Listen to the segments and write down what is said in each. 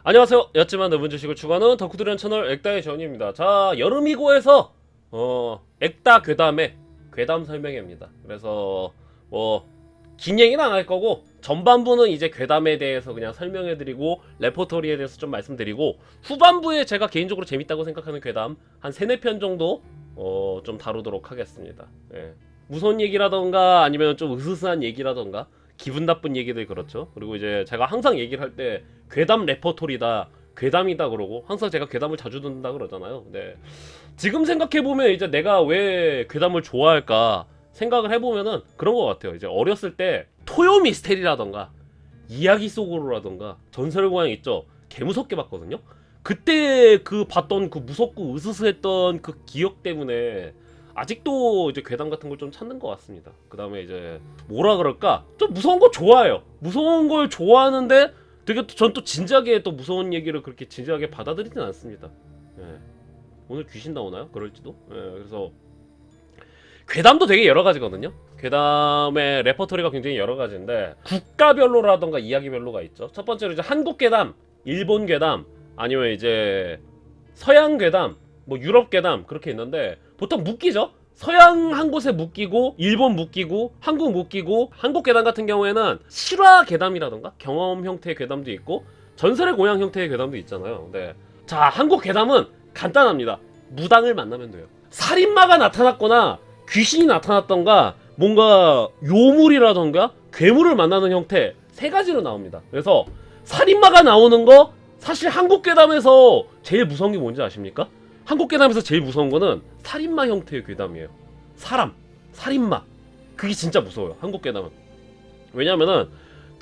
안녕하세요. 였지만 넓은 지식을 추구하는 덕후들의 채널 액다의 정입니다. 자, 여름이고에서 액다 괴담의 괴담 설명회입니다. 그래서 긴 얘기는 안 할 거고 전반부는 이제 괴담에 대해서 그냥 설명해드리고 레포토리에 대해서 좀 말씀드리고 후반부에 제가 개인적으로 재밌다고 생각하는 괴담 한 3, 4편 정도 좀 다루도록 하겠습니다. 예. 무서운 얘기라던가 아니면 좀 으스스한 얘기라던가 기분 나쁜 얘기들 그렇죠. 그리고 이제 제가 항상 얘기를 할 때 괴담 레퍼토리다, 괴담이다 그러고 항상 제가 괴담을 자주 듣는다 그러잖아요. 네. 지금 생각해보면 이제 내가 왜 괴담을 좋아할까 생각을 해보면은 그런 것 같아요. 이제 어렸을 때 토요 미스테리라던가 이야기 속으로라던가 전설의 고향 있죠. 개 무섭게 봤거든요. 그때 그 봤던 그 무섭고 으스스했던 그 기억 때문에 아직도 이제 괴담 같은 걸 좀 찾는 것 같습니다. 그 다음에 이제 뭐라 그럴까? 좀 무서운 거 좋아해요. 무서운 걸 좋아하는데 되게 전 또 진지하게 또 무서운 얘기를 그렇게 진지하게 받아들이진 않습니다. 예. 오늘 귀신 나오나요? 그럴지도. 예. 그래서 괴담도 되게 여러 가지거든요. 괴담의 레퍼토리가 굉장히 여러 가지인데 국가별로라던가 이야기별로가 있죠. 첫 번째로 이제 한국 괴담, 일본 괴담, 아니면 이제 서양 괴담, 뭐 유럽 괴담 그렇게 있는데 보통 묶이죠. 서양 한 곳에 묶이고 일본 묶이고 한국 묶이고 한국 괴담 같은 경우에는 실화 괴담이라던가 경험 형태의 괴담도 있고 전설의 고향 형태의 괴담도 있잖아요. 네. 자, 한국 괴담은 간단합니다. 무당을 만나면 돼요. 살인마가 나타났거나 귀신이 나타났던가 뭔가 요물이라던가 괴물을 만나는 형태 세 가지로 나옵니다. 그래서 살인마가 나오는 거 사실 한국 괴담에서 제일 무서운 게 뭔지 아십니까? 한국 괴담에서 제일 무서운 거는 살인마 형태의 괴담이에요. 사람, 살인마. 그게 진짜 무서워요. 한국 괴담은. 왜냐면은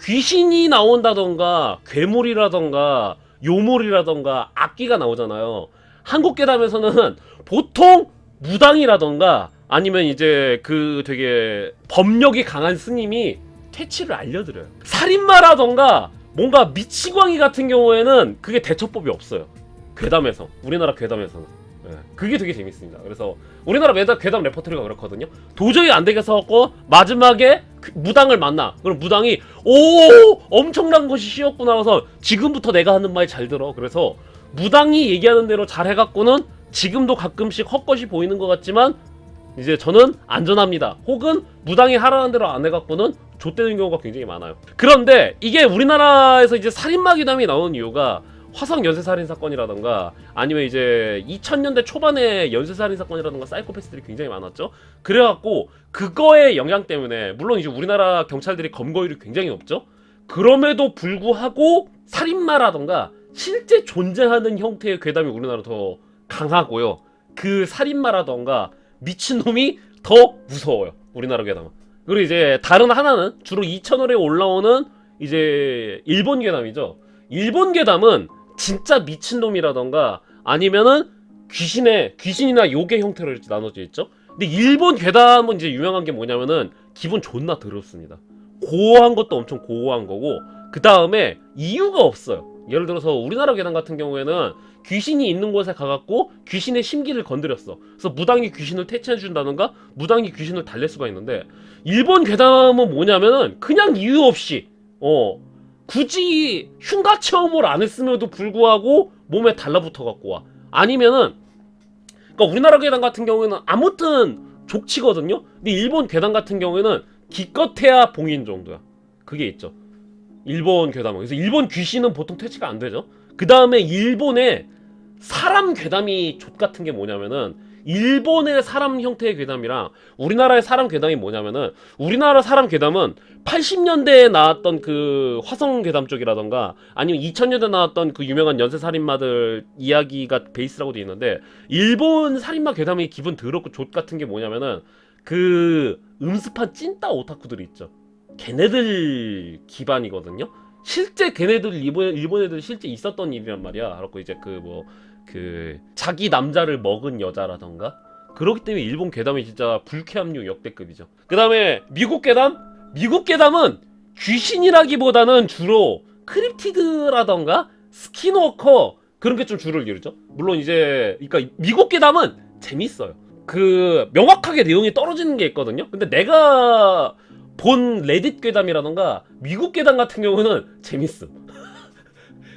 귀신이 나온다던가 괴물이라던가 요물이라던가 악귀가 나오잖아요. 한국 괴담에서는 보통 무당이라던가 아니면 이제 그 되게 법력이 강한 스님이 퇴치를 알려드려요. 살인마라던가 뭔가 미치광이 같은 경우에는 그게 대처법이 없어요. 괴담에서, 우리나라 괴담에서는. 네. 그게 되게 재밌습니다. 그래서 우리나라 괴담 레퍼토리가 그렇거든요. 도저히 안 되겠어갖고 마지막에 무당을 만나. 그럼 무당이 오 엄청난 것이 씌었고 나와서 지금부터 내가 하는 말 잘 들어. 그래서 무당이 얘기하는 대로 잘 해갖고는 지금도 가끔씩 헛것이 보이는 것 같지만 이제 저는 안전합니다. 혹은 무당이 하라는 대로 안 해갖고는 좆되는 경우가 굉장히 많아요. 그런데 이게 우리나라에서 이제 살인마 괴담이 나오는 이유가 화성 연쇄살인 사건이라던가 아니면 이제 2000년대 초반에 연쇄살인 사건이라던가 사이코패스들이 굉장히 많았죠. 그래갖고 그거의 영향 때문에 물론 이제 우리나라 경찰들이 검거율이 굉장히 높죠. 그럼에도 불구하고 살인마라던가 실제 존재하는 형태의 괴담이 우리나라 더 강하고요. 그 살인마라던가 미친놈이 더 무서워요. 우리나라 괴담은. 그리고 이제 다른 하나는 주로 2000월에 올라오는 이제 일본 괴담이죠. 일본 괴담은 진짜 미친놈이라던가 아니면은 귀신이나 요괴 형태로 이렇게 나눠져 있죠. 근데 일본 괴담은 이제 유명한 게 뭐냐면은 기분 존나 더럽습니다. 고어한 것도 엄청 고어한 거고 그 다음에 이유가 없어요. 예를 들어서 우리나라 괴담 같은 경우에는 귀신이 있는 곳에 가갖고 귀신의 심기를 건드렸어. 그래서 무당이 귀신을 퇴치해준다던가 무당이 귀신을 달랠 수가 있는데 일본 괴담은 뭐냐면은 그냥 이유 없이 굳이 흉가 체험을 안 했음에도 불구하고 몸에 달라붙어 갖고 와. 아니면은 그러니까 우리나라 괴담 같은 경우에는 아무튼 족치거든요. 근데 일본 괴담 같은 경우에는 기껏해야 봉인 정도야. 그게 있죠. 일본 괴담은. 그래서 일본 귀신은 보통 퇴치가 안 되죠. 그 다음에 일본의 사람 괴담이 족 같은 게 뭐냐면은 일본의 사람 형태의 괴담이랑 우리나라의 사람 괴담이 뭐냐면은 우리나라 사람 괴담은 80년대에 나왔던 그 화성 괴담 쪽이라던가 아니면 2000년대에 나왔던 그 유명한 연쇄살인마들 이야기가 베이스라고 돼 있는데 일본 살인마 괴담이 기분 더럽고 족 같은 게 뭐냐면은 그 음습한 찐따 오타쿠들이 있죠. 걔네들 기반이거든요. 실제 걔네들 일본 애들 실제 있었던 일이란 말이야. 그렇고 이제 그 자기 남자를 먹은 여자라던가 그렇기 때문에 일본 괴담이 진짜 불쾌함류 역대급이죠. 그 다음에 미국 괴담은 귀신이라기보다는 주로 크립티드라던가 스킨워커 그런 게 좀 주를 이루죠. 물론 이제 그러니까 미국 괴담은 재밌어요. 그 명확하게 내용이 떨어지는 게 있거든요. 근데 내가 본 레딧 괴담이라던가 미국 괴담 같은 경우는 재밌음.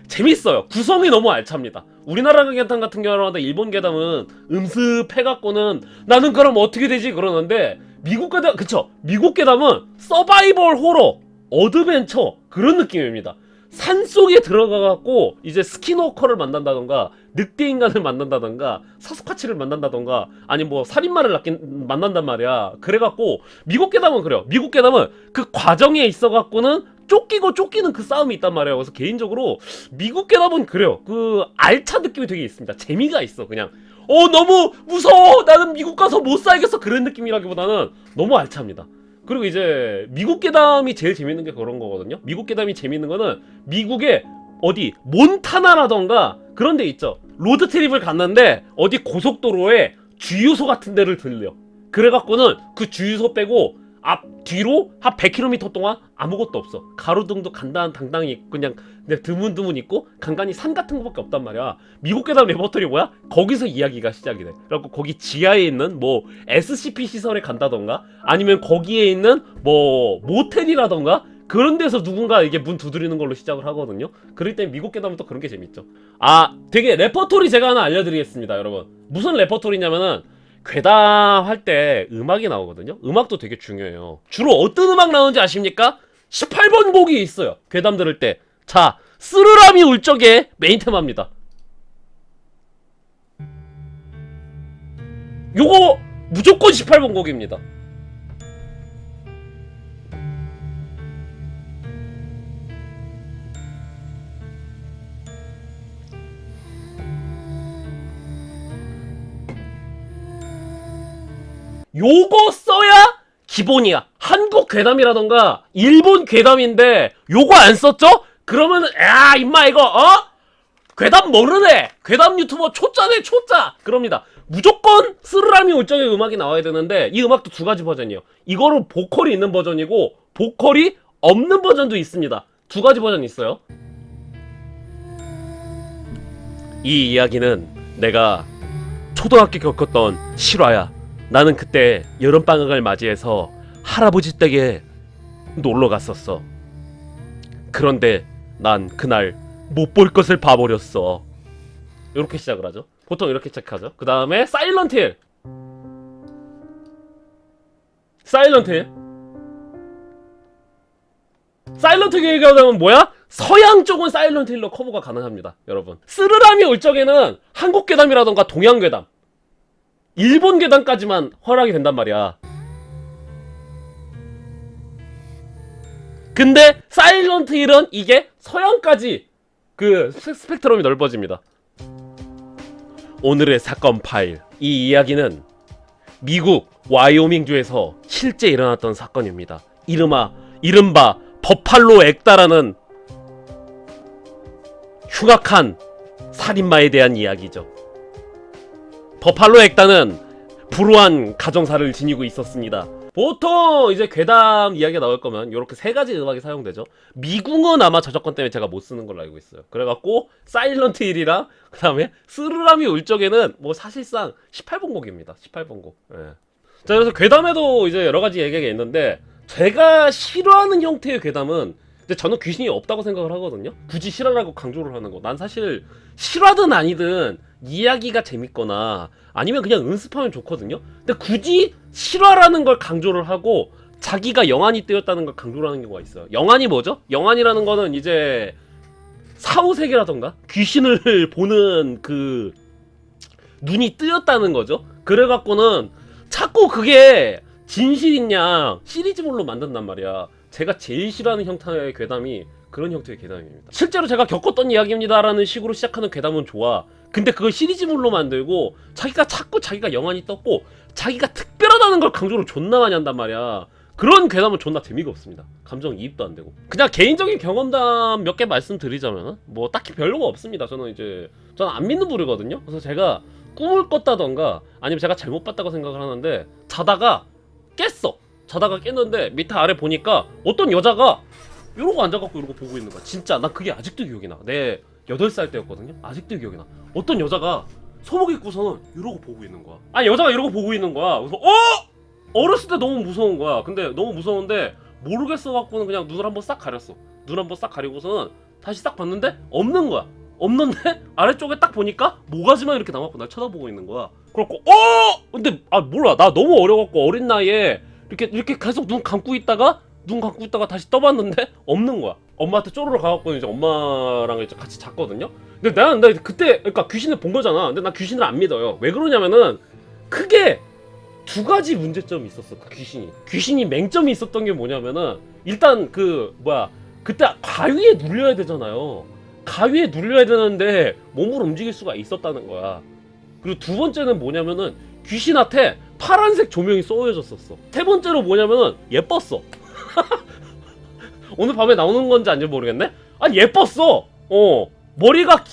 재밌어요. 구성이 너무 알찹니다. 우리나라 괴담 같은 경우는 일본 괴담은 음습해갖고는 나는 그럼 어떻게 되지 그러는데 미국 괴담 그쵸? 미국 괴담은 서바이벌 호러, 어드벤처 그런 느낌입니다. 산속에 들어가갖고 이제 스킨워커를 만난다던가 늑대인간을 만난다던가 사스쿼치를 만난다던가 아니 뭐 살인마를 만난단 말이야. 그래갖고 미국 괴담은 그래요. 미국 괴담은 그 과정에 있어갖고는 쫓기고 쫓기는 그 싸움이 있단 말이에요. 그래서 개인적으로 미국 괴담은 그래요. 그 알차 느낌이 되게 있습니다. 재미가 있어 그냥. 너무 무서워 나는 미국 가서 못 살겠어 그런 느낌이라기보다는 너무 알차입니다. 그리고 이제 미국 괴담이 제일 재밌는 게 그런 거거든요. 미국 괴담이 재밌는 거는 미국의 어디 몬타나라던가 그런 데 있죠. 로드 트립을 갔는데 어디 고속도로에 주유소 같은 데를 들려. 그래갖고는 그 주유소 빼고 앞 뒤로 한 100km 동안 아무것도 없어. 가로등도 간단당당히 그냥 드문드문 있고 간간히 산 같은 거밖에 없단 말이야. 미국 괴담 레퍼토리 뭐야? 거기서 이야기가 시작이 돼. 그래갖고 거기 지하에 있는 뭐 SCP 시설에 간다던가 아니면 거기에 있는 뭐 모텔이라던가 그런 데서 누군가 이게 문 두드리는 걸로 시작을 하거든요. 그럴 때 미국 괴담은 또 그런 게 재밌죠. 되게 레퍼토리 제가 하나 알려드리겠습니다 여러분. 무슨 레퍼토리냐면은 괴담 할 때 음악이 나오거든요. 음악도 되게 중요해요. 주로 어떤 음악 나오는지 아십니까? 18번 곡이 있어요. 괴담 들을 때. 자, 쓰르라미 울적의 메인 테마입니다. 요거 무조건 18번 곡입니다. 요거 써야 기본이야. 한국 괴담이라던가 일본 괴담인데 요거 안 썼죠? 그러면 야 임마 이거 괴담 모르네. 괴담 유튜버 초짜네 초짜. 그럽니다. 무조건 쓰르라미 울적의 음악이 나와야 되는데 이 음악도 두 가지 버전이에요. 이거는 보컬이 있는 버전이고 보컬이 없는 버전도 있습니다. 두 가지 버전이 있어요. 이 이야기는 내가 초등학교 겪었던 실화야. 나는 그때 여름방학을 맞이해서 할아버지 댁에 놀러 갔었어. 그런데 난 그날 못 볼 것을 봐버렸어. 이렇게 시작을 하죠. 보통 이렇게 시작하죠. 그 다음에 사일런트 힐. 사일런트 얘기하자면 뭐야? 서양 쪽은 사일런트 힐로 커버가 가능합니다 여러분. 쓰르라미 울적에는 한국 괴담이라던가 동양 괴담 일본 괴담까지만 허락이 된단 말이야. 근데 사일런트 힐은 이게 서양까지 그 스펙트럼이 넓어집니다. 오늘의 사건 파일. 이 이야기는 미국 와이오밍주에서 실제 일어났던 사건입니다. 이른바 버팔로 액다라는 흉악한 살인마에 대한 이야기죠. 버팔로 액다는 불우한 가정사를 지니고 있었습니다. 보통 이제 괴담 이야기가 나올 거면 이렇게 세 가지 음악이 사용되죠. 미궁은 아마 저작권 때문에 제가 못 쓰는 걸로 알고 있어요. 그래갖고 사일런트 힐이랑 그 다음에 쓰르라미 울적에는 뭐 사실상 18번 곡입니다. 18번 곡. 예. 자, 그래서 괴담에도 이제 여러 가지 얘기가 있는데 제가 싫어하는 형태의 괴담은 근데 저는 귀신이 없다고 생각을 하거든요. 굳이 실화라고 강조를 하는 거. 난 사실 실화든 아니든 이야기가 재밌거나 아니면 그냥 은습하면 좋거든요. 근데 굳이 실화라는 걸 강조를 하고 자기가 영안이 뜨였다는 걸 강조를 하는 경우가 있어요. 영안이 뭐죠? 영안이라는 거는 이제 사후세계라던가 귀신을 보는 그 눈이 뜨였다는 거죠. 그래갖고는 자꾸 그게 진실이냐 시리즈물로 만든단 말이야. 제가 제일 싫어하는 형태의 괴담이 그런 형태의 괴담입니다. 실제로 제가 겪었던 이야기입니다 라는 식으로 시작하는 괴담은 좋아. 근데 그걸 시리즈물로 만들고 자기가 영안이 떴고 자기가 특별하다는 걸 강조를 존나 많이 한단 말이야. 그런 괴담은 존나 재미가 없습니다. 감정이입도 안 되고. 그냥 개인적인 경험담 몇 개 말씀드리자면 뭐 딱히 별로가 없습니다. 저는 안 믿는 부류거든요. 그래서 제가 꿈을 꿨다던가 아니면 제가 잘못 봤다고 생각을 하는데 자다가 깼어. 자다가 깼는데 밑에 아래 보니까 어떤 여자가 이러고 앉아갖고 이러고 보고 있는 거야. 진짜 나 그게 아직도 기억이 나. 내 8살 때였거든요. 아직도 기억이 나. 어떤 여자가 소복 입고서는 이러고 보고 있는 거야. 아니 여자가 이러고 보고 있는 거야. 그래서 어렸을 때 너무 무서운 거야. 근데 너무 무서운데 모르겠어 갖고는 그냥 눈을 한번 싹 가렸어. 눈 한번 싹 가리고서는 다시 딱 봤는데 없는 거야. 없는데 아래쪽에 딱 보니까 모가지만 이렇게 남았고 날 쳐다보고 있는 거야. 그렇고 근데 몰라, 나 너무 어려갖고 어린 나이에 이렇게 계속 눈 감고 있다가 다시 떠봤는데 없는 거야. 엄마한테 쪼르르 가갖고 이제 엄마랑 이제 같이 잤거든요. 근데 나 그때 그러니까 귀신을 본 거잖아. 근데 나 귀신을 안 믿어요. 왜 그러냐면은 크게 두 가지 문제점이 있었어. 그 귀신이 맹점이 있었던 게 뭐냐면은 일단 그때 가위에 눌려야 되잖아요. 가위에 눌려야 되는데 몸을 움직일 수가 있었다는 거야. 그리고 두 번째는 뭐냐면은 귀신한테 파란색 조명이 쏘여졌었어. 세 번째로 뭐냐면은 예뻤어. 오늘 밤에 나오는 건지 아닌지 모르겠네? 아니 예뻤어. 머리가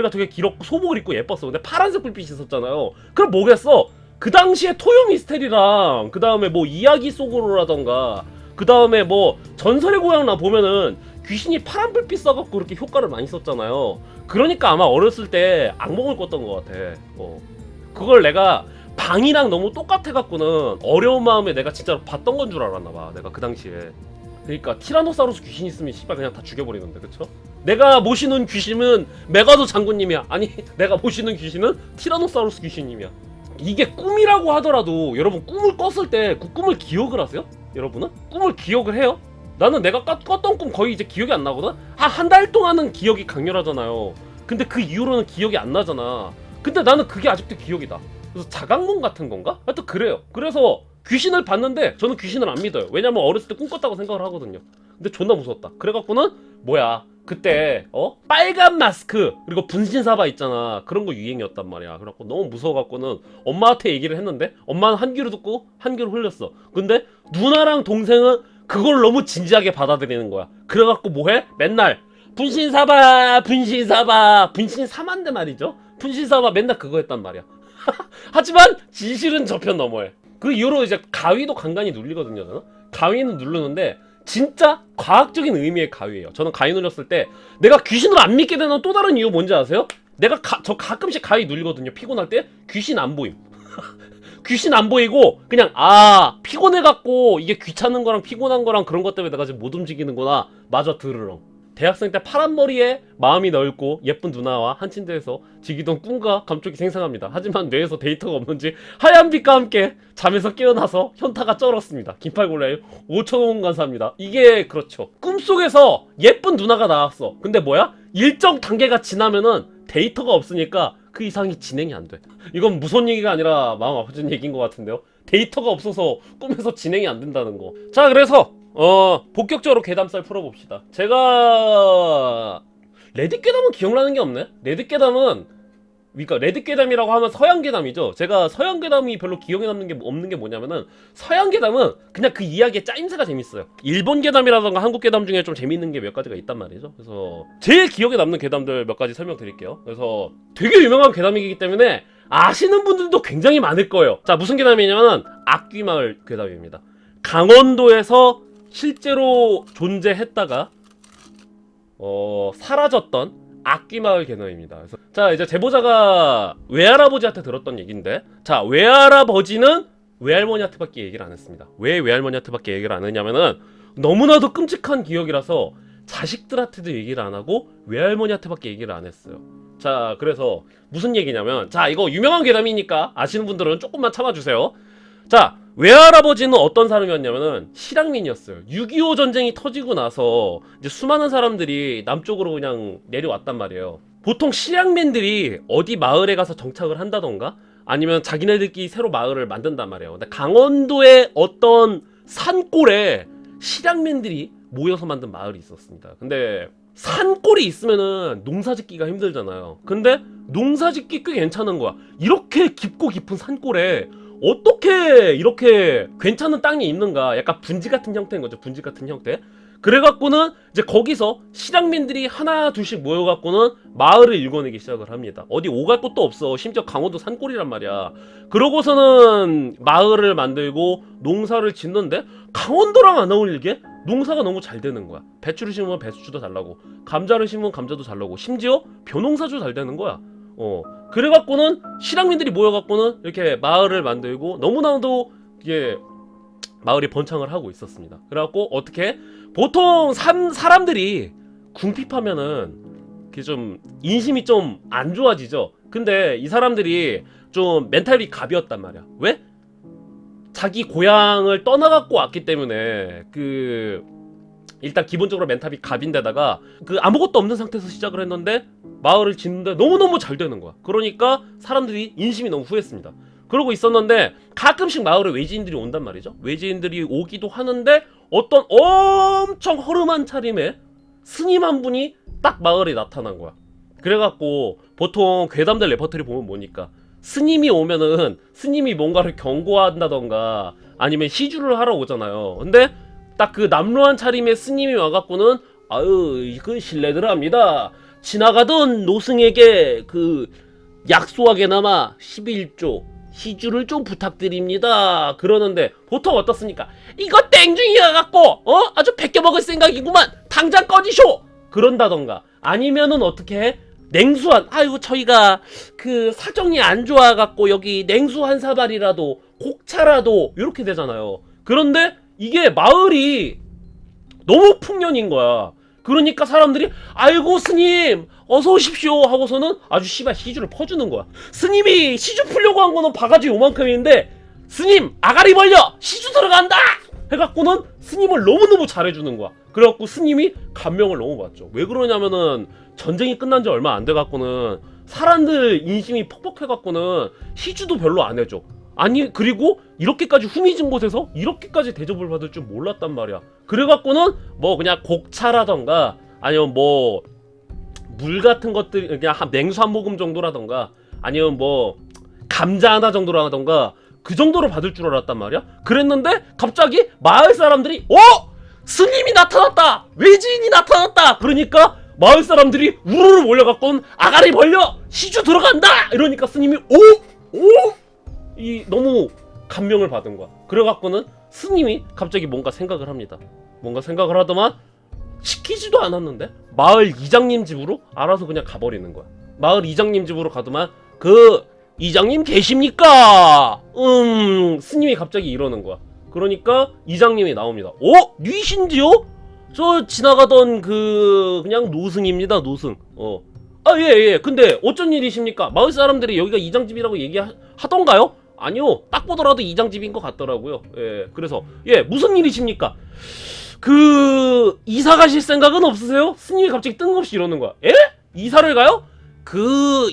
되게 길었고 소복을 입고 예뻤어. 근데 파란색 불빛이 있었잖아요. 그럼 뭐겠어? 그 당시에 토요 미스테리랑 그 다음에 뭐 이야기 속으로라던가 그 다음에 뭐 전설의 고향나 보면은 귀신이 파란 불빛 쏴갖고 그렇게 효과를 많이 썼잖아요. 그러니까 아마 어렸을 때 악몽을 꿨던 것 같아. 그걸 내가 방이랑 너무 똑같아갖고는 어려운 마음에 내가 진짜로 봤던 건 줄 알았나봐. 내가 그 당시에. 그러니까 티라노사우루스 귀신 있으면 씨발 그냥 다 죽여버리는데, 그쵸? 내가 모시는 귀신은 메가도 장군님이야. 아니 내가 모시는 귀신은 티라노사우루스 귀신님이야. 이게 꿈이라고 하더라도 여러분 꿈을 꿨을 때 그 꿈을 기억을 하세요? 여러분은? 꿈을 기억을 해요? 나는 내가 꿨던 꿈 거의 이제 기억이 안 나거든? 한 달 동안은 기억이 강렬하잖아요. 근데 그 이후로는 기억이 안 나잖아. 근데 나는 그게 아직도 기억이 나. 그래서 자각몽 같은 건가? 하여튼 그래요. 그래서 귀신을 봤는데 저는 귀신을 안 믿어요. 왜냐면 어렸을 때 꿈 꿨다고 생각을 하거든요. 근데 존나 무서웠다. 그래갖고는 그때 빨간 마스크 그리고 분신사바 있잖아. 그런 거 유행이었단 말이야. 그래갖고 너무 무서워갖고는 엄마한테 얘기를 했는데 엄마는 한 귀로 듣고 한 귀로 흘렸어. 근데 누나랑 동생은 그걸 너무 진지하게 받아들이는 거야. 그래갖고 뭐해? 맨날 분신사바 분신사만데 말이죠. 분신사바 맨날 그거 했단 말이야. 하지만 진실은 저편 너머에. 그 이후로 이제 가위도 간간히 눌리거든요. 저는 가위는 누르는데 진짜 과학적인 의미의 가위예요. 저는 가위 눌렸을 때 내가 귀신을 안 믿게 되는 또 다른 이유 뭔지 아세요? 저 가끔씩 가위 눌리거든요. 피곤할 때 귀신 안 보임. 귀신 안 보이고 그냥 피곤해갖고 이게 귀찮은 거랑 피곤한 거랑 그런 것 때문에 내가 지금 못 움직이는구나. 마저 들으렁. 대학생 때 파란 머리에 마음이 넓고 예쁜 누나와 한 침대에서 지기던 꿈과 감촉이 생생합니다. 하지만 뇌에서 데이터가 없는지 하얀 빛과 함께 잠에서 깨어나서 현타가 쩔었습니다. 긴팔골라에 5,000원 감사합니다. 이게 그렇죠. 꿈속에서 예쁜 누나가 나왔어. 근데 뭐야? 일정 단계가 지나면은 데이터가 없으니까 그 이상이 진행이 안 돼. 이건 무서운 얘기가 아니라 마음 아파지는 얘기인 것 같은데요. 데이터가 없어서 꿈에서 진행이 안 된다는 거. 자, 그래서 본격적으로 괴담썰 풀어봅시다. 제가 레드괴담은 기억나는 게 없네. 레드괴담이라고 하면 서양괴담이죠. 제가 서양괴담이 별로 기억에 남는 게 없는 게 뭐냐면은 서양괴담은 그냥 그 이야기의 짜임새가 재밌어요. 일본괴담이라던가 한국괴담 중에 좀 재밌는 게 몇 가지가 있단 말이죠. 그래서 제일 기억에 남는 괴담들 몇 가지 설명드릴게요. 그래서 되게 유명한 괴담이기 때문에 아시는 분들도 굉장히 많을 거예요. 자, 무슨 괴담이냐면 악귀마을 괴담입니다. 강원도에서 실제로 존재했다가 사라졌던 악귀마을 괴담입니다. 그래서 자, 이제 제보자가 외할아버지한테 들었던 얘기인데, 자, 외할아버지는 외할머니한테밖에 얘기를 안 했습니다. 왜 외할머니한테밖에 얘기를 안 했냐면은 너무나도 끔찍한 기억이라서 자식들한테도 얘기를 안 하고 외할머니한테밖에 얘기를 안 했어요. 자, 그래서 무슨 얘기냐면, 자, 이거 유명한 괴담이니까 아시는 분들은 조금만 참아주세요. 자, 외할아버지는 어떤 사람이었냐면은 실향민이었어요. 6.25 전쟁이 터지고 나서 이제 수많은 사람들이 남쪽으로 그냥 내려왔단 말이에요. 보통 실향민들이 어디 마을에 가서 정착을 한다던가 아니면 자기네들끼리 새로 마을을 만든단 말이에요. 근데 강원도의 어떤 산골에 실향민들이 모여서 만든 마을이 있었습니다. 근데 산골이 있으면은 농사짓기가 힘들잖아요. 근데 농사짓기 꽤 괜찮은 거야. 이렇게 깊고 깊은 산골에 어떻게 이렇게 괜찮은 땅이 있는가. 약간 분지 같은 형태인 거죠. 분지 같은 형태. 그래갖고는 이제 거기서 실향민들이 하나 둘씩 모여갖고는 마을을 일궈내기 시작을 합니다. 어디 오갈 곳도 없어. 심지어 강원도 산골이란 말이야. 그러고서는 마을을 만들고 농사를 짓는데 강원도랑 안 어울리게 농사가 너무 잘 되는 거야. 배추를 심으면 배추도 잘 나고 감자를 심으면 감자도 잘 나고 심지어 벼농사도 잘 되는 거야. 그래갖고는 실향민들이 모여갖고는 이렇게 마을을 만들고 너무나도 이게 마을이 번창을 하고 있었습니다. 그래갖고 어떻게 보통 사람들이 궁핍하면은 그 좀 인심이 좀 안 좋아지죠. 근데 이 사람들이 좀 멘탈이 갑이었단 말이야. 왜? 자기 고향을 떠나갖고 왔기 때문에 그 일단 기본적으로 멘탈이 갑인데다가 그 아무것도 없는 상태에서 시작을 했는데 마을을 짓는데 너무너무 잘 되는 거야. 그러니까 사람들이 인심이 너무 후했습니다. 그러고 있었는데 가끔씩 마을에 외지인들이 온단 말이죠. 외지인들이 오기도 하는데 어떤 엄청 허름한 차림에 스님 한 분이 딱 마을에 나타난 거야. 그래갖고 보통 괴담들 레퍼토리 보면 뭐니까 스님이 오면은 스님이 뭔가를 경고한다던가 아니면 시주를 하러 오잖아요. 근데 딱 그 남루한 차림의 스님이 와갖고는 아유 이거 실례들 합니다. 지나가던 노승에게 그 약소하게나마 11조 시주를 좀 부탁드립니다. 그러는데 보통 어떻습니까? 이거 땡중이가 갖고 아주 베껴 먹을 생각이구만. 당장 꺼지쇼. 그런다던가 아니면은 어떻게 해? 냉수 아이고 저희가 그 사정이 안 좋아갖고 여기 냉수 한 사발이라도 곡차라도 이렇게 되잖아요. 그런데 이게 마을이 너무 풍년인 거야. 그러니까 사람들이 아이고 스님 어서 오십시오 하고서는 아주 씨발 시주를 퍼주는 거야. 스님이 시주 풀려고 한 거는 바가지 요만큼인데 스님 아가리 벌려 시주 들어간다 해갖고는 스님을 너무너무 잘해주는 거야. 그래갖고 스님이 감명을 너무 받죠. 왜 그러냐면은 전쟁이 끝난 지 얼마 안 돼갖고는 사람들 인심이 퍽퍽해갖고는 시주도 별로 안 해줘. 아니 그리고 이렇게까지 후미진 곳에서 이렇게까지 대접을 받을 줄 몰랐단 말이야. 그래갖고는 뭐 그냥 곡차라던가 아니면 뭐 물 같은 것들 그냥 한 냉수 한 모금 정도라던가 아니면 뭐 감자 하나 정도라던가 그 정도로 받을 줄 알았단 말이야. 그랬는데 갑자기 마을 사람들이 스님이 나타났다! 외지인이 나타났다! 그러니까 마을 사람들이 우르르 몰려갖고는 아가리 벌려! 시주 들어간다! 이러니까 스님이 너무 감명을 받은 거야. 그래갖고는 스님이 갑자기 뭔가 생각을 합니다. 뭔가 생각을 하더만 시키지도 않았는데 마을 이장님 집으로 알아서 그냥 가버리는 거야. 마을 이장님 집으로 가더만 그 이장님 계십니까? 스님이 갑자기 이러는 거야. 그러니까 이장님이 나옵니다. 뉘신지요? 저 지나가던 그냥 노승입니다. 노승. 예. 근데 어쩐 일이십니까? 마을 사람들이 여기가 이장집이라고 얘기하던가요? 아니요. 딱 보더라도 이장집인 것 같더라고요. 예. 그래서 무슨 일이십니까? 이사 가실 생각은 없으세요? 스님이 갑자기 뜬금없이 이러는 거야. 예? 이사를 가요?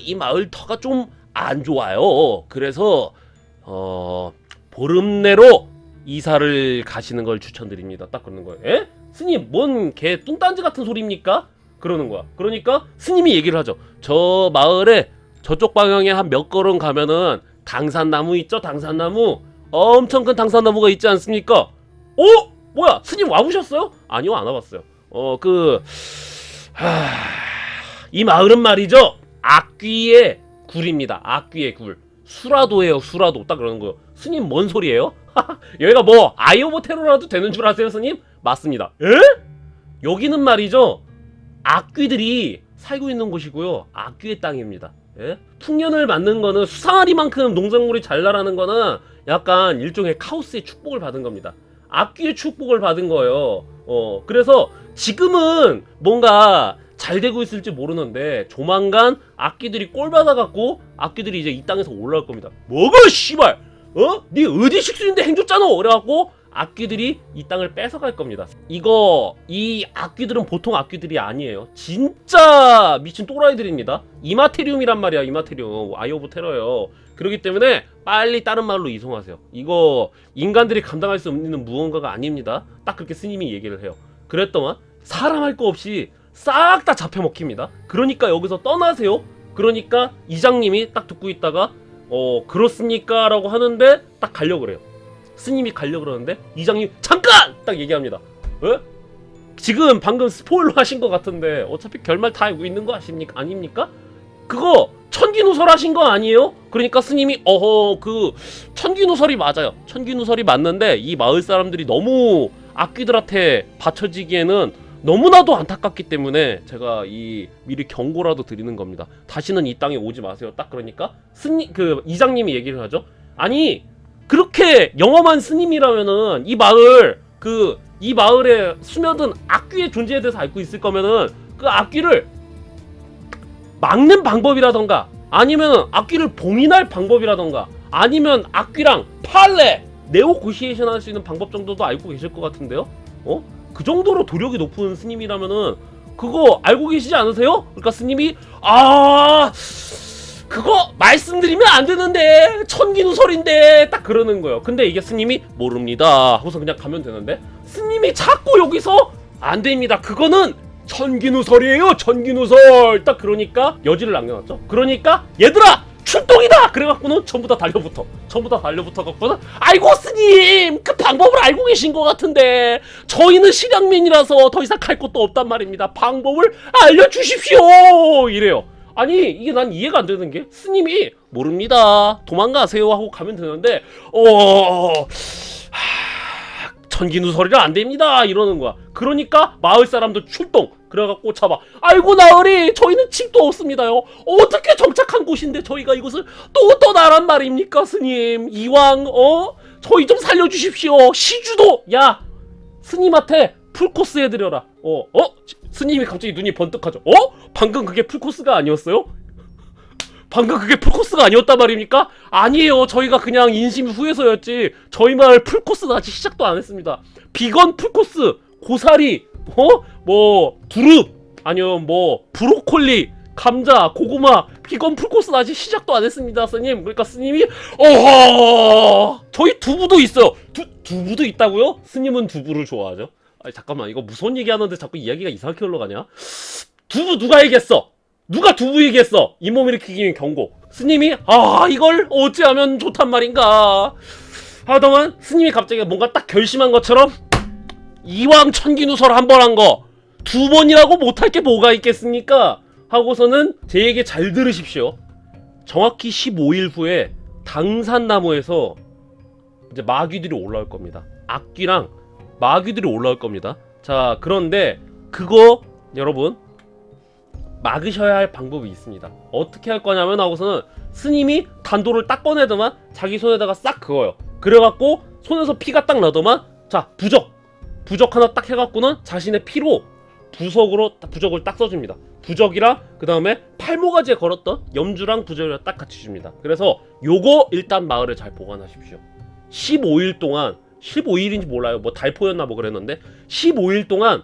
이 마을 터가 좀 안 좋아요. 그래서 보름 내로 이사를 가시는 걸 추천드립니다. 딱 그러는 거예요. 에? 스님 뭔 개 뚱딴지 같은 소리입니까? 그러는 거야. 그러니까 스님이 얘기를 하죠. 저 마을에 저쪽 방향에 한 몇 걸음 가면은 당산나무 있죠? 당산나무. 엄청 큰 당산나무가 있지 않습니까? 뭐야? 스님 와보셨어요? 아니요, 안 와봤어요. 이 마을은 말이죠. 악귀의 굴입니다. 악귀의 굴. 수라도예요, 수라도. 딱 그러는 거예요. 스님 뭔 소리예요? 여기가 뭐 아이 오브 테러라도 되는 줄 아세요, 스님? 맞습니다. 에? 여기는 말이죠. 악귀들이 살고 있는 곳이고요. 악귀의 땅입니다. 예? 풍년을 맞는 거는 수상하리만큼 농작물이 잘 나라는 거는 약간 일종의 카오스의 축복을 받은 겁니다. 악귀의 축복을 받은 거예요. 그래서 지금은 뭔가 잘 되고 있을지 모르는데 조만간 악귀들이 꼴 받아갖고 악귀들이 이제 이 땅에서 올라올 겁니다. 뭐가 씨발! 니 어디 식수인데 행줬잖아! 그래갖고 악귀들이 이 땅을 뺏어갈 겁니다. 이 악귀들은 보통 악귀들이 아니에요. 진짜 미친 또라이들입니다. 이마테리움이란 말이야. 이마테리움. 아이 오브 테러예요. 그렇기 때문에 빨리 다른 말로 이송하세요. 이거 인간들이 감당할 수 없는 무언가가 아닙니다. 딱 그렇게 스님이 얘기를 해요. 그랬더만 사람 할 거 없이 싹 다 잡혀 먹힙니다. 그러니까 여기서 떠나세요. 그러니까 이장님이 딱 듣고 있다가 그렇습니까? 라고 하는데 딱 가려고 그래요. 스님이 가려고 그러는데 이장님 잠깐! 딱 얘기합니다. 에? 지금 방금 스포일러 하신 것 같은데 어차피 결말 다 알고 있는 거 아닙니까? 그거 천기누설 하신 거 아니에요? 그러니까 스님이 천기누설이 맞아요. 천기누설이 맞는데 이 마을 사람들이 너무 악귀들한테 받쳐지기에는 너무나도 안타깝기 때문에 제가 미리 경고라도 드리는 겁니다. 다시는 이 땅에 오지 마세요. 딱 그러니까 이장님이 얘기를 하죠. 아니 그렇게 영험한 스님이라면은 이 마을에 스며든 악귀의 존재에 대해서 알고 있을 거면은 그 앞귀를 막는 방법이라던가 아니면 앞귀를 봉인할 방법이라던가 아니면 앞귀랑 판례 네오고시에이션 할 수 있는 방법 정도도 알고 계실 것 같은데요? 그 정도로 도력이 높은 스님이라면은 그거 알고 계시지 않으세요? 그러니까 스님이 그거 말씀드리면 안 되는데 천기누설인데 딱 그러는 거예요. 근데 이게 스님이 모릅니다 하고서 그냥 가면 되는데 스님이 자꾸 여기서 안 됩니다. 그거는 천기누설이에요. 천기누설. 딱 그러니까 여지를 남겨놨죠. 그러니까 얘들아 출동이다. 그래갖고는 전부 다 달려붙어 갖고는 아이고 스님 그 방법을 알고 계신 것 같은데 저희는 실향민이라서 더 이상 갈 곳도 없단 말입니다. 방법을 알려주십시오. 이래요. 아니 이게 난 이해가 안 되는 게 스님이 모릅니다 도망가세요 하고 가면 되는데 천기누설이라 안 됩니다 이러는 거야. 그러니까 마을 사람도 출동. 그래갖고 잡아. 아이고 나으리 저희는 칩도 없습니다요. 어떻게 정착한 곳인데 저희가 이곳을 또 떠나란 말입니까 스님. 이왕 저희 좀 살려주십시오. 시주도 야 스님한테 풀코스 해드려라. 스님이 갑자기 눈이 번뜩하죠. 방금 그게 풀코스가 아니었어요? 방금 그게 풀코스가 아니었단 말입니까? 아니에요. 저희가 그냥 인심이 후해서였지. 저희 마을 풀코스는 아직 시작도 안 했습니다. 비건 풀코스, 고사리, 뭐 두릅, 아니면 뭐 브로콜리, 감자, 고구마, 비건 풀코스는 아직 시작도 안 했습니다, 스님. 그러니까 스님이 저희 두부도 있어요. 두부도 있다고요? 스님은 두부를 좋아하죠. 아니 잠깐만 이거 무슨 얘기하는데 자꾸 이야기가 이상하게 흘러가냐? 두부 누가 얘기했어? 누가 두부 얘기했어? 잇몸 일으키기는 경고. 스님이 이걸 어찌하면 좋단 말인가 하더만 스님이 갑자기 뭔가 딱 결심한 것처럼 이왕 천기누설 한 번 한 거 두 번이라고 못할 게 뭐가 있겠습니까? 하고서는 제 얘기 잘 들으십시오. 정확히 15일 후에 당산나무에서 이제 마귀들이 올라올 겁니다. 악귀랑 마귀들이 올라올 겁니다. 자 그런데 그거 여러분 막으셔야 할 방법이 있습니다. 어떻게 할 거냐면 하고서는 스님이 단도를 딱 꺼내더만 자기 손에다가 싹 그어요. 그래갖고 손에서 피가 딱 나더만 자 부적 하나 딱 해갖고는 자신의 피로 부적을 딱 써줍니다. 부적이랑 그 다음에 팔모가지에 걸었던 염주랑 부적이랑 딱 같이 줍니다. 그래서 요거 일단 마을에 잘 보관하십시오. 15일 동안 15일인지 몰라요. 뭐 달포였나 뭐 그랬는데 15일 동안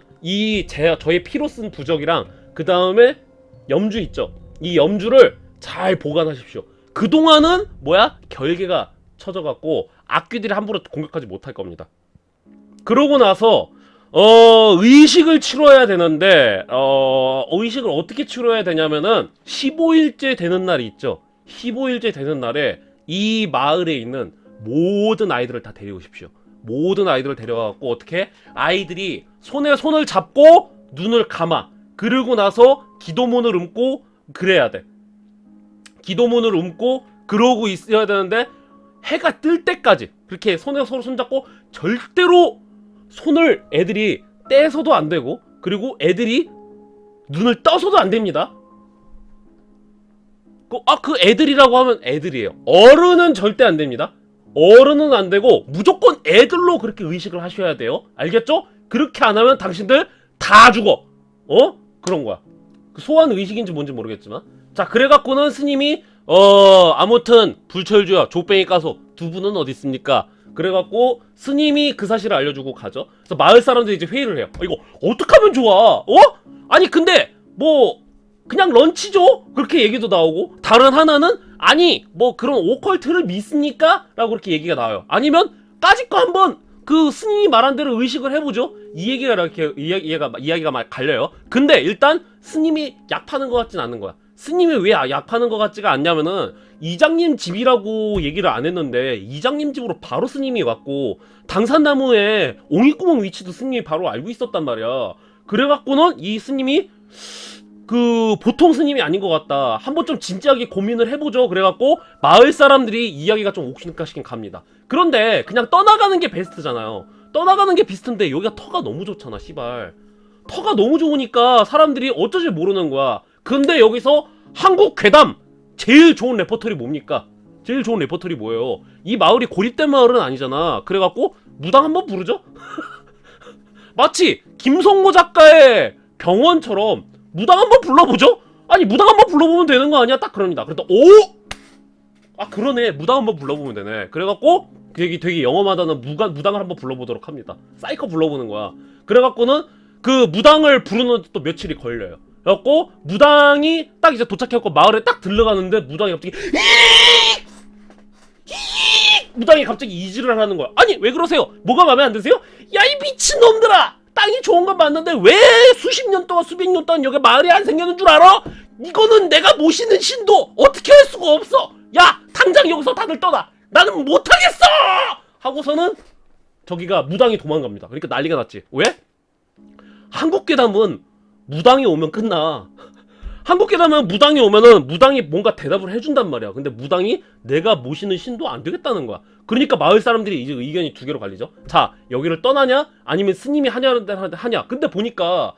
저의 피로 쓴 부적이랑 그 다음에 염주 있죠. 이 염주를 잘 보관하십시오. 그동안은 결계가 쳐져갖고 악귀들이 함부로 공격하지 못할 겁니다. 그러고 나서 의식을 치러야 되는데 의식을 어떻게 치러야 되냐면은 15일째 되는 날이 있죠. 15일째 되는 날에 이 마을에 있는 모든 아이들을 다 데려오십시오. 모든 아이들을 데려와갖고 어떻게 아이들이 손에 손을 잡고 눈을 감아. 그러고 나서 기도문을 읊고 그래야 돼. 기도문을 읊고 그러고 있어야 되는데 해가 뜰 때까지 그렇게 손에 서로 손잡고 절대로 손을 애들이 떼서도 안 되고 그리고 애들이 눈을 떠서도 안 됩니다. 그 애들이라고 하면 애들이에요. 어른은 절대 안 됩니다. 어른은 안 되고 무조건 애들로 그렇게 의식을 하셔야 돼요. 알겠죠? 그렇게 안 하면 당신들 다 죽어. 그런 거야. 소환 의식인지 뭔지 모르겠지만 자 그래갖고는 스님이 아무튼 불철주야 족뱅이 까서 두부는 어디 있습니까? 그래갖고 스님이 그 사실을 알려주고 가죠. 그래서 마을 사람들이 이제 회의를 해요. 이거 어떡하면 좋아? 아니 근데 뭐 그냥 런치죠? 그렇게 얘기도 나오고 다른 하나는 아니 뭐 그런 오컬트를 믿습니까? 라고 그렇게 얘기가 나와요. 아니면 까짓거 한번 그 스님이 말한 대로 의식을 해보죠. 이 얘기가 이렇게 이야기가 막 갈려요. 근데 일단 스님이 약 파는 것 같진 않은 거야. 스님이 왜 약 파는 것 같지가 않냐면은 이장님 집이라고 얘기를 안 했는데 이장님 집으로 바로 스님이 왔고 당산나무에 옹이구멍 위치도 스님이 바로 알고 있었단 말이야. 그래갖고는 이 스님이 그 보통 스님이 아닌 것 같다. 한번 좀 진지하게 고민을 해보죠. 그래갖고 마을 사람들이 이야기가 좀 옥신각신 갑니다. 그런데 그냥 떠나가는 게 베스트잖아요. 떠나가는 게 비슷한데 여기가 터가 너무 좋잖아 씨발. 터가 너무 좋으니까 사람들이 어쩔 줄 모르는 거야. 근데 여기서 한국 괴담 제일 좋은 레퍼토리 뭡니까? 제일 좋은 레퍼토리 뭐예요? 이 마을이 고립된 마을은 아니잖아. 그래갖고 무당 한번 부르죠? 마치 김성모 작가의 병원처럼 무당 한번 불러보죠? 아니 무당 한번 불러보면 되는 거 아니야? 딱 그럽니다. 그랬더니 오! 아 그러네, 무당 한번 불러보면 되네. 그래갖고 되게 영험하다는 무당을 한번 불러보도록 합니다. 사이커 불러보는 거야. 그래갖고는 그 무당을 부르는 또 며칠이 걸려요. 그래갖고 무당이 딱 이제 도착해갖고 마을에 딱 들러가는데 무당이 갑자기 무당이 갑자기 이질을 하는 거야. 아니 왜 그러세요? 뭐가 마음에 안 드세요? 야 이 미친놈들아! 땅이 좋은 건 맞는데 왜 수십 년 동안 수백 년 동안 여기 마을이 안 생겼는 줄 알아? 이거는 내가 모시는 신도 어떻게 할 수가 없어. 야 당장 여기서 다들 떠나. 나는 못하겠어! 하고서는 저기가 무당이 도망갑니다. 그러니까 난리가 났지. 왜? 한국 괴담은 무당이 오면 끝나. 한국 괴담은 무당이 오면은 무당이 뭔가 대답을 해준단 말이야. 근데 무당이 내가 모시는 신도 안 되겠다는 거야. 그러니까 마을 사람들이 이제 의견이 두 개로 갈리죠. 자, 여기를 떠나냐? 아니면 스님이 하냐? 근데 보니까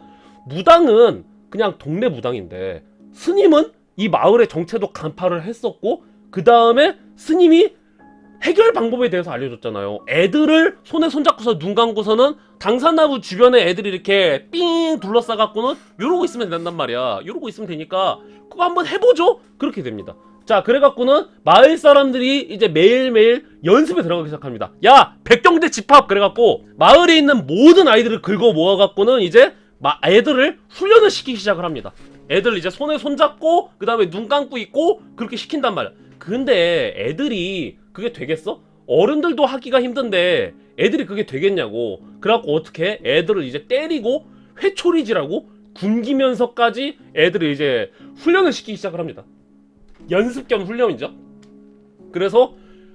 무당은 그냥 동네 무당인데 스님은 이 마을의 정체도 간파를 했었고 그 다음에 스님이 해결 방법에 대해서 알려줬잖아요. 애들을 손에 손잡고서 눈 감고서는 당산나무 주변에 애들이 이렇게 삥 둘러싸갖고는 이러고 있으면 된단 말이야. 이러고 있으면 되니까 그거 한번 해보죠. 그렇게 됩니다. 자, 그래갖고는 마을 사람들이 이제 매일매일 연습에 들어가기 시작합니다. 야, 백경대 집합! 그래갖고 마을에 있는 모든 아이들을 긁어 모아갖고는 이제 애들을 훈련을 시키기 시작을 합니다. 애들 이제 손에 손잡고 그 다음에 눈 감고 있고 그렇게 시킨단 말이야. 근데 애들이 그게 되겠어? 어른들도 하기가 힘든데 애들이 그게 되겠냐고. 그래갖고 어떻게 애들을 이제 때리고 회초리질하고 굶기면서까지 애들을 이제 훈련을 시키기 시작을 합니다. 연습 겸 훈련이죠. 그래서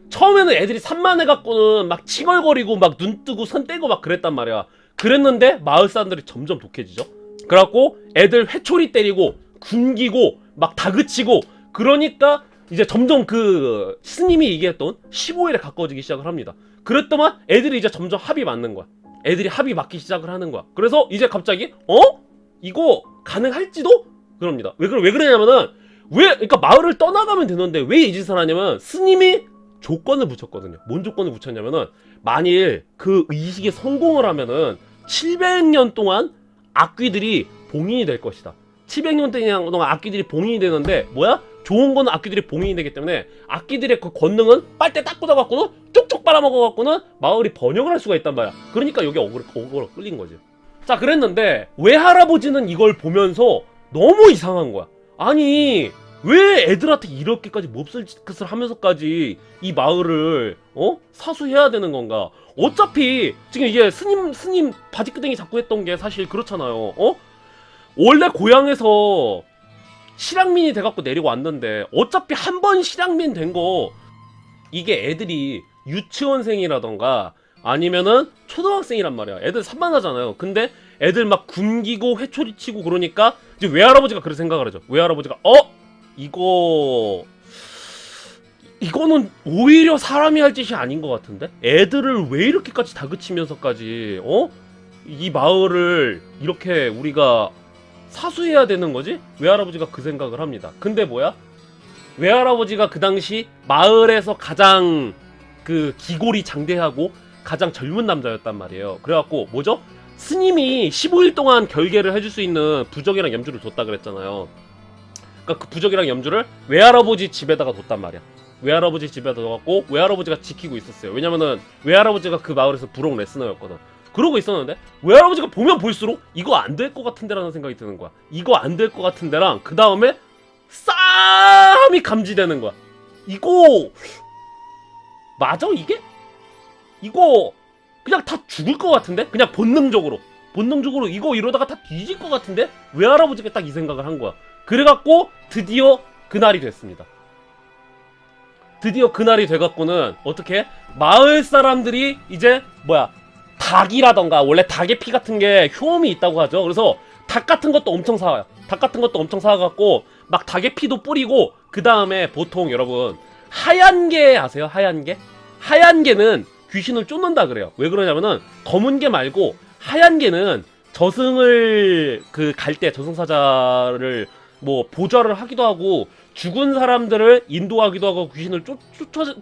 처음에는 애들이 산만해갖고는 막 칭얼거리고 막 눈 뜨고 손 떼고 막 그랬단 말이야. 그랬는데 마을 사람들이 점점 독해지죠. 그래갖고 애들 회초리 때리고 굶기고 막 다그치고 그러니까 이제 점점 그 스님이 얘기했던 15일에 가까워지기 시작을 합니다. 그랬더만 애들이 이제 점점 합이 맞는 거야. 애들이 합이 맞기 시작을 하는 거야. 그래서 이제 갑자기 이거 가능할지도? 그럽니다. 왜 그러냐면은 그러니까 마을을 떠나가면 되는데 왜 이 짓을 하냐면 스님이 조건을 붙였거든요. 뭔 조건을 붙였냐면은 만일 그 의식에 성공을 하면은 700년 동안 악귀들이 봉인이 될 것이다. 700년 동안 악귀들이 봉인이 되는데 뭐야? 좋은 거는 악귀들이 봉인이 되기 때문에 악귀들의 그 권능은 빨대 딱 꽂아갖고는 쪽쪽 빨아먹어갖고는 마을이 번영을 할 수가 있단 말이야. 그러니까 여기 어그로 끌린 거지. 자, 그랬는데 외할아버지는 이걸 보면서 너무 이상한 거야. 아니 왜 애들한테 이렇게까지 몹쓸 짓을 하면서까지 이 마을을 사수해야 되는 건가? 어차피 지금 이게 스님 바지끄댕이 잡고 했던 게 사실 그렇잖아요. 원래 고향에서 실향민이 돼갖고 내리고 왔는데 어차피 한 번 실향민 된 거 이게 애들이 유치원생이라던가 아니면은 초등학생이란 말이야. 애들 산만하잖아요. 근데 애들 막 굶기고 회초리치고 그러니까 이제 외할아버지가 그렇게 생각을 하죠. 외할아버지가 이거는 오히려 사람이 할 짓이 아닌 것 같은데? 애들을 왜 이렇게까지 다그치면서까지 이 마을을 이렇게 우리가 사수해야 되는 거지? 외할아버지가 그 생각을 합니다. 근데 뭐야? 외할아버지가 그 당시 마을에서 가장 그 기골이 장대하고 가장 젊은 남자였단 말이에요. 그래갖고 뭐죠? 스님이 15일 동안 결계를 해줄 수 있는 부적이랑 염주를 뒀다 그랬잖아요. 그러니까 그 부적이랑 염주를 외할아버지 집에다가 뒀단 말이야. 외할아버지 집에다 넣어갖고 외할아버지가 지키고 있었어요. 왜냐면은 외할아버지가 그 마을에서 부록 레스너였거든. 그러고 있었는데 외할아버지가 보면 볼수록 이거 안 될 것 같은데라는 생각이 드는 거야. 이거 안 될 것 같은데랑 그 다음에 싸움이 감지되는 거야. 이거 맞아 이게? 이거 그냥 다 죽을 것 같은데? 그냥 본능적으로 이거 이러다가 다 뒤질 것 같은데? 외할아버지가 딱 이 생각을 한 거야. 그래갖고 드디어 그날이 됐습니다. 드디어 그날이 돼갖고는 어떻게 마을 사람들이 이제 닭이라던가 원래 닭의 피 같은 게 효험이 있다고 하죠. 그래서 닭 같은 것도 엄청 사와요. 닭 같은 것도 엄청 사와갖고 막 닭의 피도 뿌리고 그 다음에 보통 여러분 하얀 게 아세요? 하얀 게? 하얀 게는 귀신을 쫓는다 그래요. 왜 그러냐면은 검은 게 말고 하얀 게는 저승을 갈 때 저승사자를 보좌를 하기도 하고 죽은 사람들을 인도하기도 하고 귀신을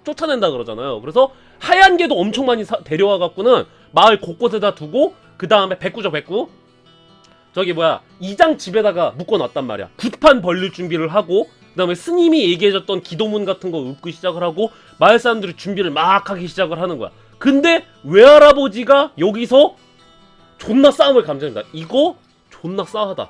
쫓아낸다 그러잖아요. 그래서 하얀 개도 엄청 많이 데려와 갖고는 마을 곳곳에다 두고 그 다음에 백구죠. 백구. 저기 뭐야 이장 집에다가 묶어놨단 말이야. 굿판 벌릴 준비를 하고 그 다음에 스님이 얘기해줬던 기도문 같은 거 읽기 시작을 하고 마을 사람들이 준비를 막 하기 시작을 하는 거야. 근데 외할아버지가 여기서 존나 싸움을 감정합니다. 이거 존나 싸하다.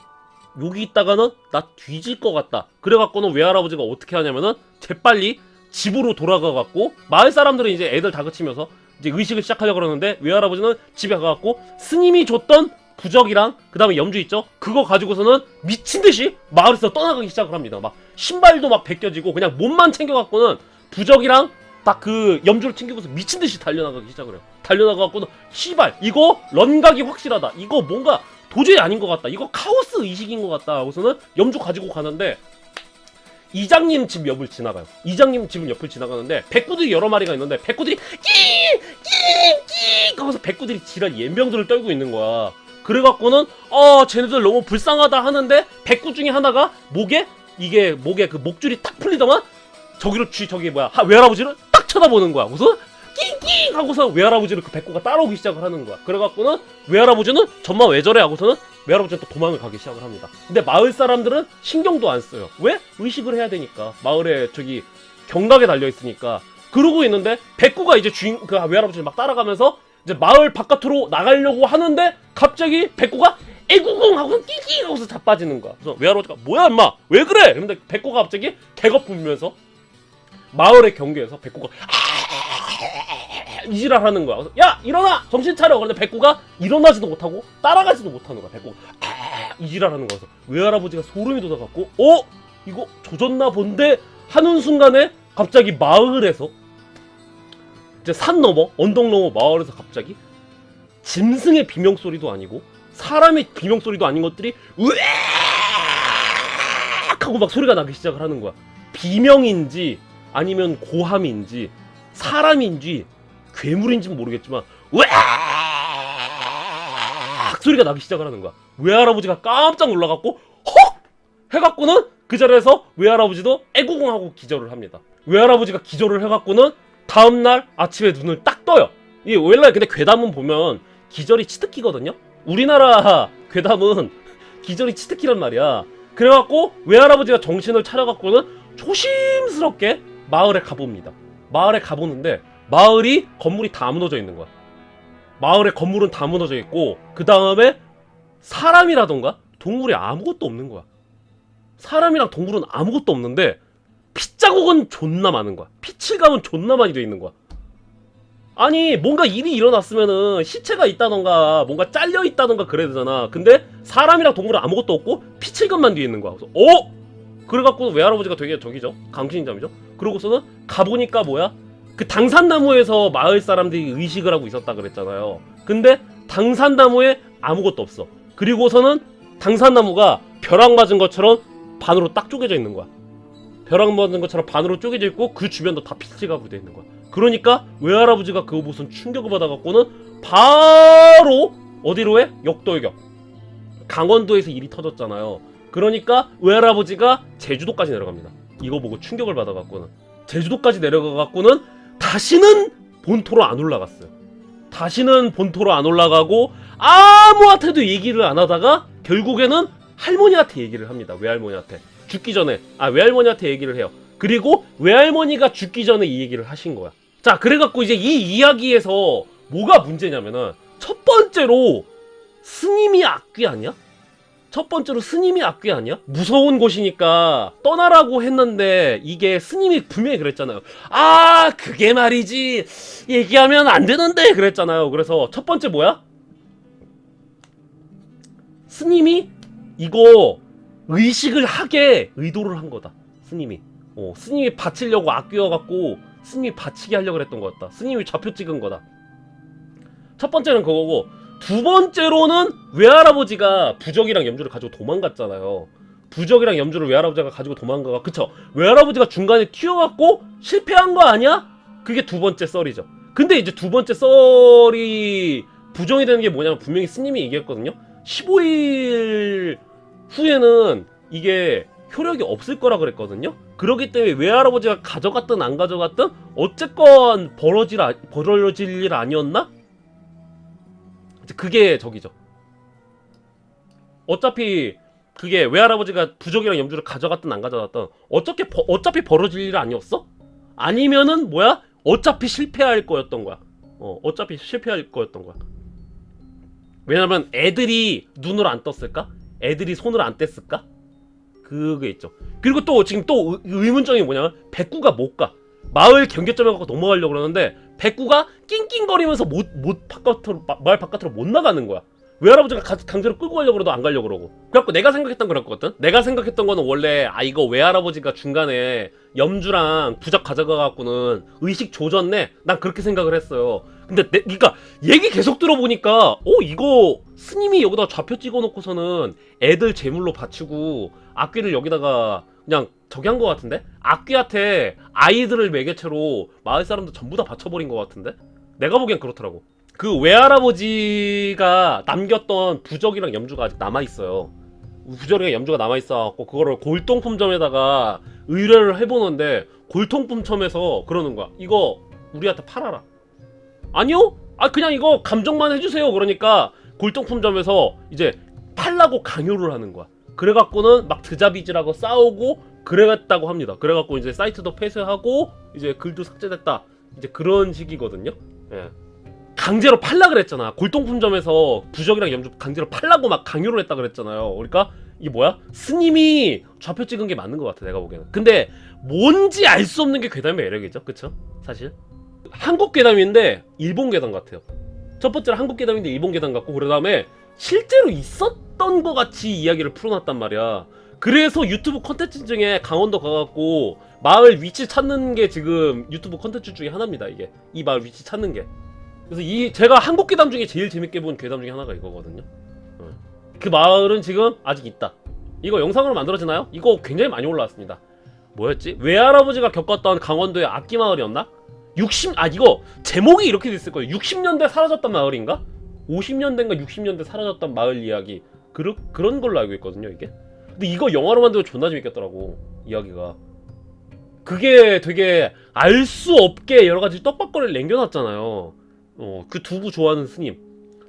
여기 있다가는 나 뒤질 것 같다. 그래갖고는 외할아버지가 어떻게 하냐면은 재빨리 집으로 돌아가갖고 마을 사람들은 이제 애들 다그치면서 이제 의식을 시작하려고 그러는데 외할아버지는 집에 가갖고 스님이 줬던 부적이랑 그 다음에 염주 있죠? 그거 가지고서는 미친듯이 마을에서 떠나가기 시작을 합니다. 막 신발도 막 벗겨지고 그냥 몸만 챙겨갖고는 부적이랑 딱 그 염주를 챙기고서 미친듯이 달려나가기 시작을 해요. 달려나가갖고는 씨발 이거 런각이 확실하다. 이거 뭔가 도저히 아닌 것 같다. 이거 카오스 의식인 것 같다. 하고서는 염주 가지고 가는데 이장님 집 옆을 지나가요. 이장님 집 옆을 지나가는데 백구들이 여러 마리가 있는데 백구들이 끼끼끼 하면서 백구들이 지랄 연병들을 떨고 있는 거야. 그래갖고는 쟤네들 너무 불쌍하다 하는데 백구 중에 하나가 목에 그 목줄이 탁 풀리더만 저기 뭐야 외할아버지를 딱 쳐다보는 거야. 그래서 낑낑 하고서 외할아버지를 그 백구가 따라오기 시작을 하는 거야. 그래갖고는 외할아버지는 전마 왜 저래 하고서는 외할아버지는 또 도망을 가기 시작을 합니다. 근데 마을 사람들은 신경도 안 써요. 왜? 의식을 해야 되니까. 마을에 저기 경각에 달려있으니까. 그러고 있는데 백구가 이제 그 외할아버지를 막 따라가면서 이제 마을 바깥으로 나가려고 하는데 갑자기 백구가 에구궁 하고 낑낑 하고서 자빠지는 거야. 그래서 외할아버지가 뭐야 임마 왜 그래? 근데 백구가 갑자기 개겁 부면서 마을의 경계에서 백구가 이지랄 하는 거야. 그래서 야 일어나 정신 차려. 그런데 백구가 일어나지도 못하고 따라가지도 못하는 거야. 백구가 이지랄 하는 거야. 그래서 외할아버지가 소름이 돋아갖고 이거 조졌나 본데 하는 순간에 갑자기 마을에서 이제 산 넘어 언덕 넘어 마을에서 갑자기 짐승의 비명소리도 아니고 사람의 비명소리도 아닌 것들이 으악 하고 막 소리가 나기 시작을 하는 거야. 비명인지 아니면 고함인지 사람인지 괴물인지는 모르겠지만 으악 소리가 나기 시작을 하는 거야. 외할아버지가 깜짝 놀라갖고 헉 해갖고는 그 자리에서 외할아버지도 애구궁하고 기절을 합니다. 외할아버지가 기절을 해갖고는 다음날 아침에 눈을 딱 떠요. 이 원래 근데 괴담은 보면 기절이 치트키거든요. 우리나라 괴담은 기절이 치트키란 말이야. 그래갖고 외할아버지가 정신을 차려갖고는 조심스럽게 마을에 가봅니다. 마을에 가보는데 마을이 건물이 다 무너져 있는 거야. 마을에 건물은 다 무너져 있고 그 다음에 사람이라던가 동물이 아무것도 없는 거야. 사람이랑 동물은 아무것도 없는데 핏자국은 존나 많은 거야. 피칠감은 존나 많이 돼 있는 거야. 아니 뭔가 일이 일어났으면은 시체가 있다던가 뭔가 잘려 있다던가 그래야 되잖아. 근데 사람이랑 동물은 아무것도 없고 피칠감만 뒤에 있는 거야. 그래서 그래갖고 외할아버지가 되게 저기죠, 강신인자이죠. 그러고서는 가보니까 뭐야, 그 당산나무에서 마을 사람들이 의식을 하고 있었다 그랬잖아요. 근데 당산나무에 아무것도 없어. 그리고서는 당산나무가 벼락 맞은 것처럼 반으로 딱 쪼개져 있는 거야. 벼락 맞은 것처럼 반으로 쪼개져 있고 그 주변도 다 피치가고 돼 있는 거야. 그러니까 외할아버지가 그거 무슨 충격을 받아갖고는 바로 어디로 해? 역돌격. 강원도에서 일이 터졌잖아요. 그러니까 외할아버지가 제주도까지 내려갑니다. 이거 보고 충격을 받아갖고는 제주도까지 내려가갖고는 다시는 본토로 안 올라갔어요. 다시는 본토로 안 올라가고 아무한테도 얘기를 안 하다가 결국에는 할머니한테 얘기를 합니다. 외할머니한테. 죽기 전에 외할머니한테 얘기를 해요. 그리고 외할머니가 죽기 전에 이 얘기를 하신 거야. 자, 그래갖고 이제 이 이야기에서 뭐가 문제냐면은 첫 번째로 스님이 악귀 아니야? 첫 번째로 스님이 악귀 아니야? 무서운 곳이니까 떠나라고 했는데 이게 스님이 분명히 그랬잖아요. 그게 말이지 얘기하면 안 되는데 그랬잖아요. 그래서 첫 번째 뭐야? 스님이 이거 의식을 하게 의도를 한 거다. 스님이 스님이 바치려고 아끼어갖고 스님이 바치게 하려고 그랬던 것 같다. 스님이 좌표 찍은 거다. 첫 번째는 그거고, 두 번째로는 외할아버지가 부적이랑 염주를 가지고 도망갔잖아요. 부적이랑 염주를 외할아버지가 가지고 도망가가, 그쵸? 외할아버지가 중간에 튀어갖고 실패한 거 아니야? 그게 두 번째 썰이죠. 근데 이제 두 번째 썰이 부정이 되는 게 뭐냐면 분명히 스님이 얘기했거든요. 15일 후에는 이게 효력이 없을 거라 그랬거든요. 그렇기 때문에 외할아버지가 가져갔든 안 가져갔든 어쨌건 벌어질 일 아니었나? 그게 저기죠. 어차피 그게 외할아버지가 부적이랑 염주를 가져갔든 안 가져갔든 어차피 벌어질 일 아니었어? 아니면은 뭐야? 어차피 실패할 거였던 거야. 어차피 실패할 거였던 거야. 왜냐면 애들이 눈을 안 떴을까? 애들이 손을 안 뗐을까? 그게 있죠. 그리고 또 지금 또 의문점이 뭐냐면 백구가 못 가. 마을 경계점에 갖고 넘어가려고 그러는데 백구가 낑낑거리면서 마을 바깥으로 못 나가는 거야. 외할아버지가 강제로 끌고 가려고 그래도 안 가려고 그러고. 그래갖고 내가 생각했던 거랬거든. 내가 생각했던 거는 원래 이거 외할아버지가 중간에 염주랑 부적 가져가 갖고는 의식 조졌네. 난 그렇게 생각을 했어요. 근데 그러니까 얘기 계속 들어보니까 이거 스님이 여기다 좌표 찍어놓고서는 애들 제물로 바치고 악귀를 여기다가 그냥 저기 한 거 같은데? 악귀한테 아이들을 매개체로 마을 사람들 전부 다 바쳐버린 거 같은데? 내가 보기엔 그렇더라고. 그 외할아버지가 남겼던 부적이랑 염주가 아직 남아있어요. 부적이랑 염주가 남아있어갖고 그거를 골동품점에다가 의뢰를 해보는데 골동품점에서 그러는 거야. 이거 우리한테 팔아라. 아니요? 그냥 이거 감정만 해주세요. 그러니까 골동품점에서 이제 팔라고 강요를 하는 거야. 그래갖고는 막 드자비즈라고 싸우고 그래갔다고 합니다. 그래갖고 이제 사이트도 폐쇄하고 이제 글도 삭제됐다. 이제 그런 식이거든요. 예. 강제로 팔라 그랬잖아. 골동품점에서 부적이랑 염주 강제로 팔라고 막 강요를 했다 그랬잖아요. 그러니까 이게 뭐야? 스님이 좌표 찍은 게 맞는 것 같아, 내가 보기에는. 근데 뭔지 알 수 없는 게 괴담의 매력이죠, 그쵸? 사실 한국 괴담인데 일본 괴담 같아요. 첫 번째로 한국 괴담인데 일본 괴담 같고, 그 다음에 실제로 있었던 것 같이 이야기를 풀어놨단 말이야. 그래서 유튜브 컨텐츠 중에 강원도 가갖고 마을 위치 찾는 게 지금 유튜브 컨텐츠 중에 하나입니다. 이게 이 마을 위치 찾는 게. 그래서 제가 한국 괴담 중에 제일 재밌게 본 괴담 중에 하나가 이거거든요. 그 마을은 지금 아직 있다. 이거 영상으로 만들어지나요? 이거 굉장히 많이 올라왔습니다. 뭐였지? 외할아버지가 겪었던 강원도의 악기 마을이었나? 이거 제목이 이렇게 됐을 거예요. 60년대 사라졌던 마을인가? 50년대인가 60년대 사라졌던 마을 이야기. 그런 걸로 알고 있거든요, 이게. 근데 이거 영화로 만들면 존나 재밌겠더라고, 이야기가. 그게 되게 알 수 없게 여러 가지 떡밥거리를 남겨놨잖아요. 그 두부 좋아하는 스님.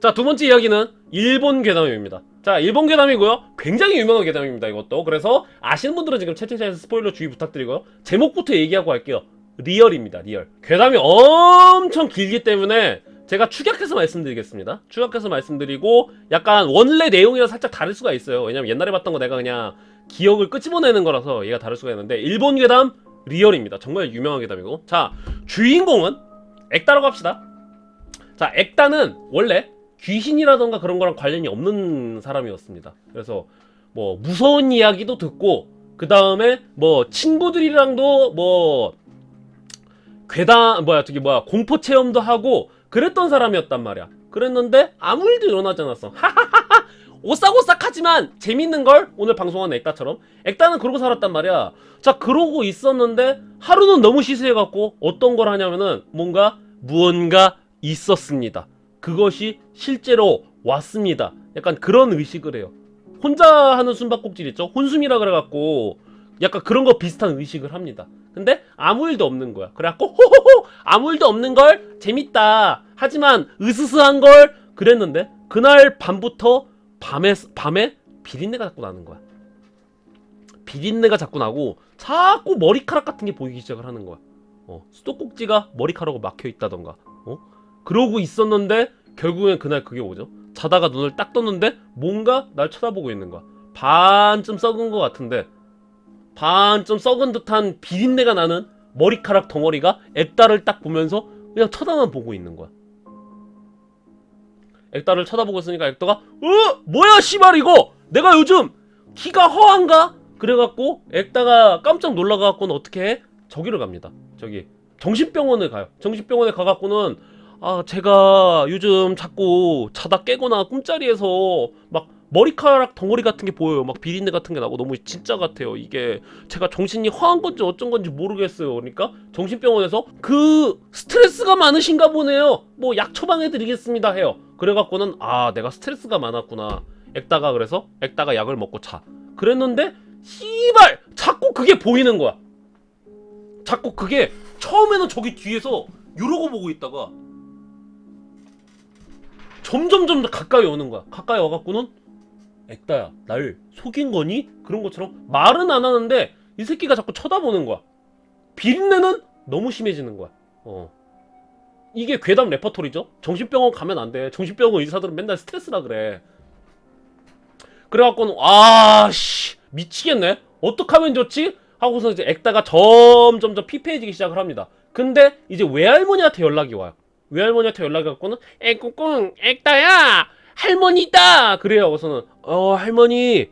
자, 두 번째 이야기는 일본 괴담입니다. 자, 일본 괴담이고요. 굉장히 유명한 괴담입니다, 이것도. 그래서 아시는 분들은 지금 채팅창에서 스포일러 주의 부탁드리고요. 제목부터 얘기하고 할게요. 리얼입니다, 리얼. 괴담이 엄청 길기 때문에 제가 축약해서 말씀드리겠습니다. 축약해서 말씀드리고 약간 원래 내용이랑 살짝 다를 수가 있어요. 왜냐면 옛날에 봤던 거 내가 그냥 기억을 끄집어내는 거라서 얘가 다를 수가 있는데, 일본 괴담 리얼입니다. 정말 유명한 괴담이고. 자, 주인공은 액다라고 합시다. 자, 액다는 원래 귀신이라던가 그런 거랑 관련이 없는 사람이었습니다. 그래서 뭐 무서운 이야기도 듣고, 그 다음에 뭐 친구들이랑도 뭐 공포 체험도 하고 그랬던 사람이었단 말이야. 그랬는데 아무 일도 일어나지 않았어. 하하하하. 오싹오싹하지만 재밌는걸? 오늘 방송한 액다처럼. 액다는 그러고 살았단 말이야. 자, 그러고 있었는데 하루는 너무 시세해갖고 어떤 걸 하냐면은 무언가 있었습니다. 그것이 실제로 왔습니다. 약간 그런 의식을 해요. 혼자 하는 숨바꼭질 있죠? 혼숨이라 그래갖고 약간 그런 거 비슷한 의식을 합니다. 근데 아무 일도 없는 거야. 그래갖고 호호호 아무 일도 없는 걸 재밌다. 하지만 으스스한 걸 그랬는데 그날 밤부터 밤에 비린내가 자꾸 나는 거야. 비린내가 자꾸 나고 자꾸 머리카락 같은 게 보이기 시작을 하는 거야. 수도꼭지가 머리카락으로 막혀 있다던가. 그러고 있었는데 결국엔 그날 그게 오죠. 자다가 눈을 딱 떴는데 뭔가 날 쳐다보고 있는 거야. 반쯤 썩은 것 같은데, 반쯤 썩은 듯한 비린내가 나는 머리카락 덩어리가 액다를 딱 보면서 그냥 쳐다만 보고 있는 거야. 액다를 쳐다보고 있으니까 액다가 뭐야 씨발 이거 내가 요즘 키가 허한가? 그래갖고 액다가 깜짝 놀라갖고는 어떻게 해? 저기를 갑니다. 저기 정신병원을 가요. 정신병원에 가갖고는 제가 요즘 자꾸 자다 깨거나 꿈자리에서 막 머리카락 덩어리 같은 게 보여요. 막 비린내 같은 게 나고 너무 진짜 같아요. 이게 제가 정신이 허한 건지 어쩐 건지 모르겠어요. 그러니까 정신병원에서 그 스트레스가 많으신가 보네요. 뭐 약 처방해 드리겠습니다 해요. 그래갖고는 내가 스트레스가 많았구나. 그래서 액다가 약을 먹고 자. 그랬는데 씨발 자꾸 그게 보이는 거야. 자꾸 그게 처음에는 저기 뒤에서 이러고 보고 있다가 점점 더 가까이 오는 거야. 가까이 와갖고는 액다야 날 속인 거니? 그런 것처럼 말은 안 하는데 이 새끼가 자꾸 쳐다보는 거야. 비린내는 너무 심해지는 거야. 이게 괴담 레퍼토리죠. 정신병원 가면 안 돼. 정신병원 의사들은 맨날 스트레스라 그래. 그래갖고는 아씨 미치겠네. 어떡하면 좋지? 하고서 이제 액다가 점점점 피폐해지기 시작을 합니다. 근데 이제 외할머니한테 연락이 와요. 외할머니한테 연락이 왔고는 꿍꿍 액다야 할머니다 그래요. 그래서는 할머니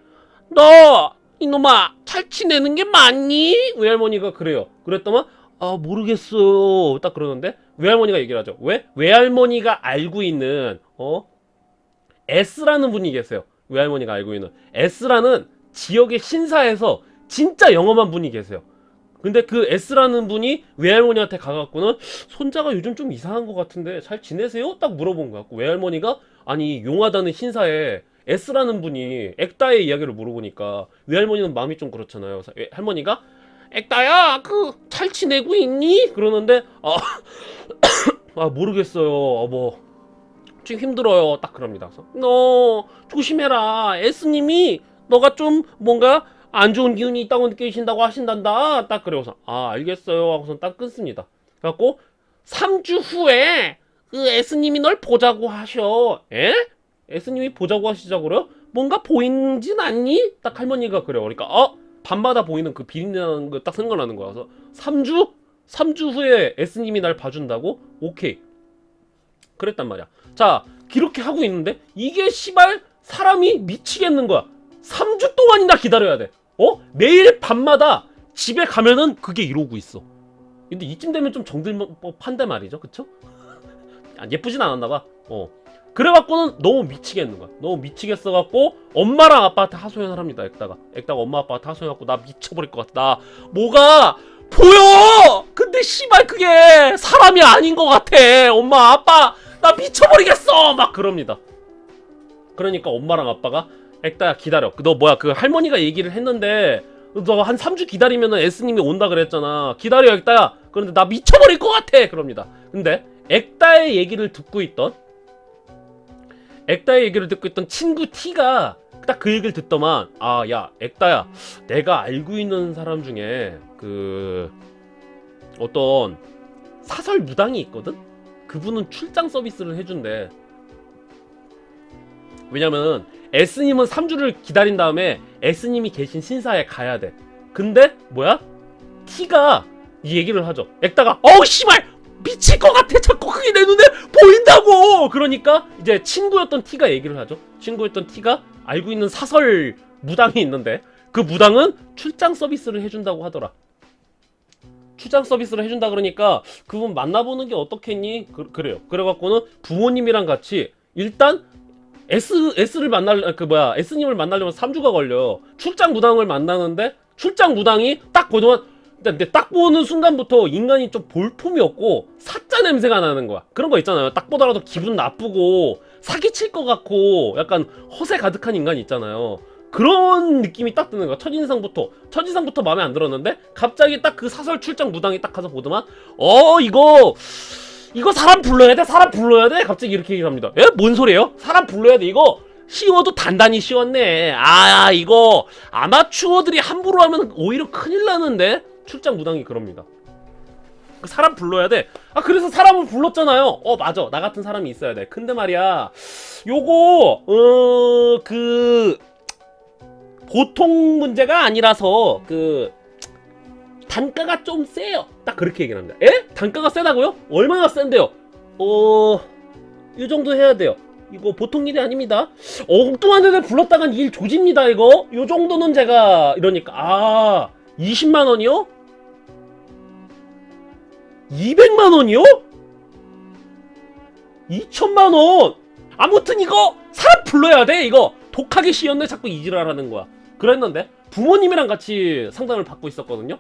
너 이놈아 탈취 내는 게 맞니? 외할머니가 그래요. 그랬더만 모르겠어요 딱 그러는데 외할머니가 얘기를 하죠. 왜? 외할머니가 알고 있는 S라는 분이 계세요. 외할머니가 알고 있는 S라는 지역의 신사에서 진짜 영험한 분이 계세요. 근데 그 S라는 분이 외할머니한테 가갖고는 손자가 요즘 좀 이상한 것 같은데 잘 지내세요? 딱 물어본 거야. 외할머니가 아니 용하다는 신사에 S라는 분이 액다의 이야기를 물어보니까 외할머니는 마음이 좀 그렇잖아요. 그래서 할머니가 액다야 그 잘 지내고 있니? 그러는데 모르겠어요. 뭐 좀 힘들어요. 딱 그럽니다. 그래서 너 조심해라. S님이 너가 좀 뭔가 안 좋은 기운이 있다고 느끼신다고 하신단다. 딱 그래서 알겠어요 하고선 딱 끊습니다. 그래갖고 3주 후에 그 S님이 널 보자고 하셔. 에? S님이 보자고 하시자고요? 뭔가 보이진 않니? 딱 할머니가 그래요. 그러니까 밤마다 보이는 그 비린내나는 거 딱 생각나는 거야. 그래서 3주 후에 S님이 날 봐준다고? 오케이. 그랬단 말이야. 자, 그렇게 하고 있는데 이게 시발 사람이 미치겠는 거야. 3주 동안이나 기다려야 돼. 매일 밤마다 집에 가면은 그게 이러고 있어. 근데 이쯤 되면 좀 정들법한데 말이죠. 그쵸? 예쁘진 않았나봐. 그래갖고는 너무 미치겠는 거야. 너무 미치겠어갖고 엄마랑 아빠한테 하소연을 합니다. 액다가 엄마 아빠한테 하소연해갖고 나 미쳐버릴 것 같다. 뭐가 보여! 근데 씨발 그게 사람이 아닌 것 같아. 엄마 아빠 나 미쳐버리겠어! 막 그럽니다. 그러니까 엄마랑 아빠가 액다야 기다려. 너 뭐야 그 할머니가 얘기를 했는데 너 한 3주 기다리면은 S님이 온다 그랬잖아. 기다려 액다야. 그런데 나 미쳐버릴 것 같아. 그럽니다. 근데 액다의 얘기를 듣고 있던 친구 T가 딱 그 얘기를 듣더만 야 액다야 내가 알고 있는 사람 중에 그 어떤 사설 무당이 있거든? 그분은 출장 서비스를 해준대. 왜냐면 S님은 3주를 기다린 다음에 S님이 계신 신사에 가야 돼. 근데 뭐야? T가 이 얘기를 하죠. 액다가 씨발 미칠 것 같아. 자꾸 그게 내 눈에 보인다고. 그러니까 이제 친구였던 T가 얘기를 하죠. 친구였던 T가 알고 있는 사설 무당이 있는데 그 무당은 출장 서비스를 해준다고 하더라. 출장 서비스를 해준다 그러니까 그분 만나보는 게 어떻겠니? 그래요. 그래갖고는 부모님이랑 같이 일단 S님을 만나려면 3주가 걸려. 출장 무당을 만나는데 출장 무당이 딱 보더만 근데 딱 보는 순간부터 인간이 좀 볼품이 없고 사짜 냄새가 나는 거야. 그런 거 있잖아요. 딱 보더라도 기분 나쁘고 사기칠 것 같고 약간 허세 가득한 인간이 있잖아요. 그런 느낌이 딱 드는 거야. 첫인상부터 마음에 안 들었는데 갑자기 딱 그 사설 출장 무당이 딱 가서 보더만 이거 사람 불러야 돼 갑자기 이렇게 얘기를 합니다. 뭔 소리예요? 사람 불러야 돼. 이거 쉬워도 단단히 쉬웠네. 이거 아마추어들이 함부로 하면 오히려 큰일 나는데. 출장 무당이 그럽니다. 사람 불러야 돼. 그래서 사람을 불렀잖아요. 맞아. 나 같은 사람이 있어야 돼. 근데 말이야 요거 그 보통 문제가 아니라서 그 단가가 좀 세요. 딱 그렇게 얘기를 합니다. 단가가 세다고요? 얼마나 센데요? 이 정도 해야 돼요. 이거 보통 일이 아닙니다. 엉뚱한 애들 불렀다간 일 조집니다. 이거 요 정도는 제가 이러니까 20만 원이요? 200만 원이요? 2천만 원. 아무튼 이거 사람 불러야 돼. 이거 독하게 씌었네. 자꾸 이지랄하는 거야. 그랬는데 부모님이랑 같이 상담을 받고 있었거든요.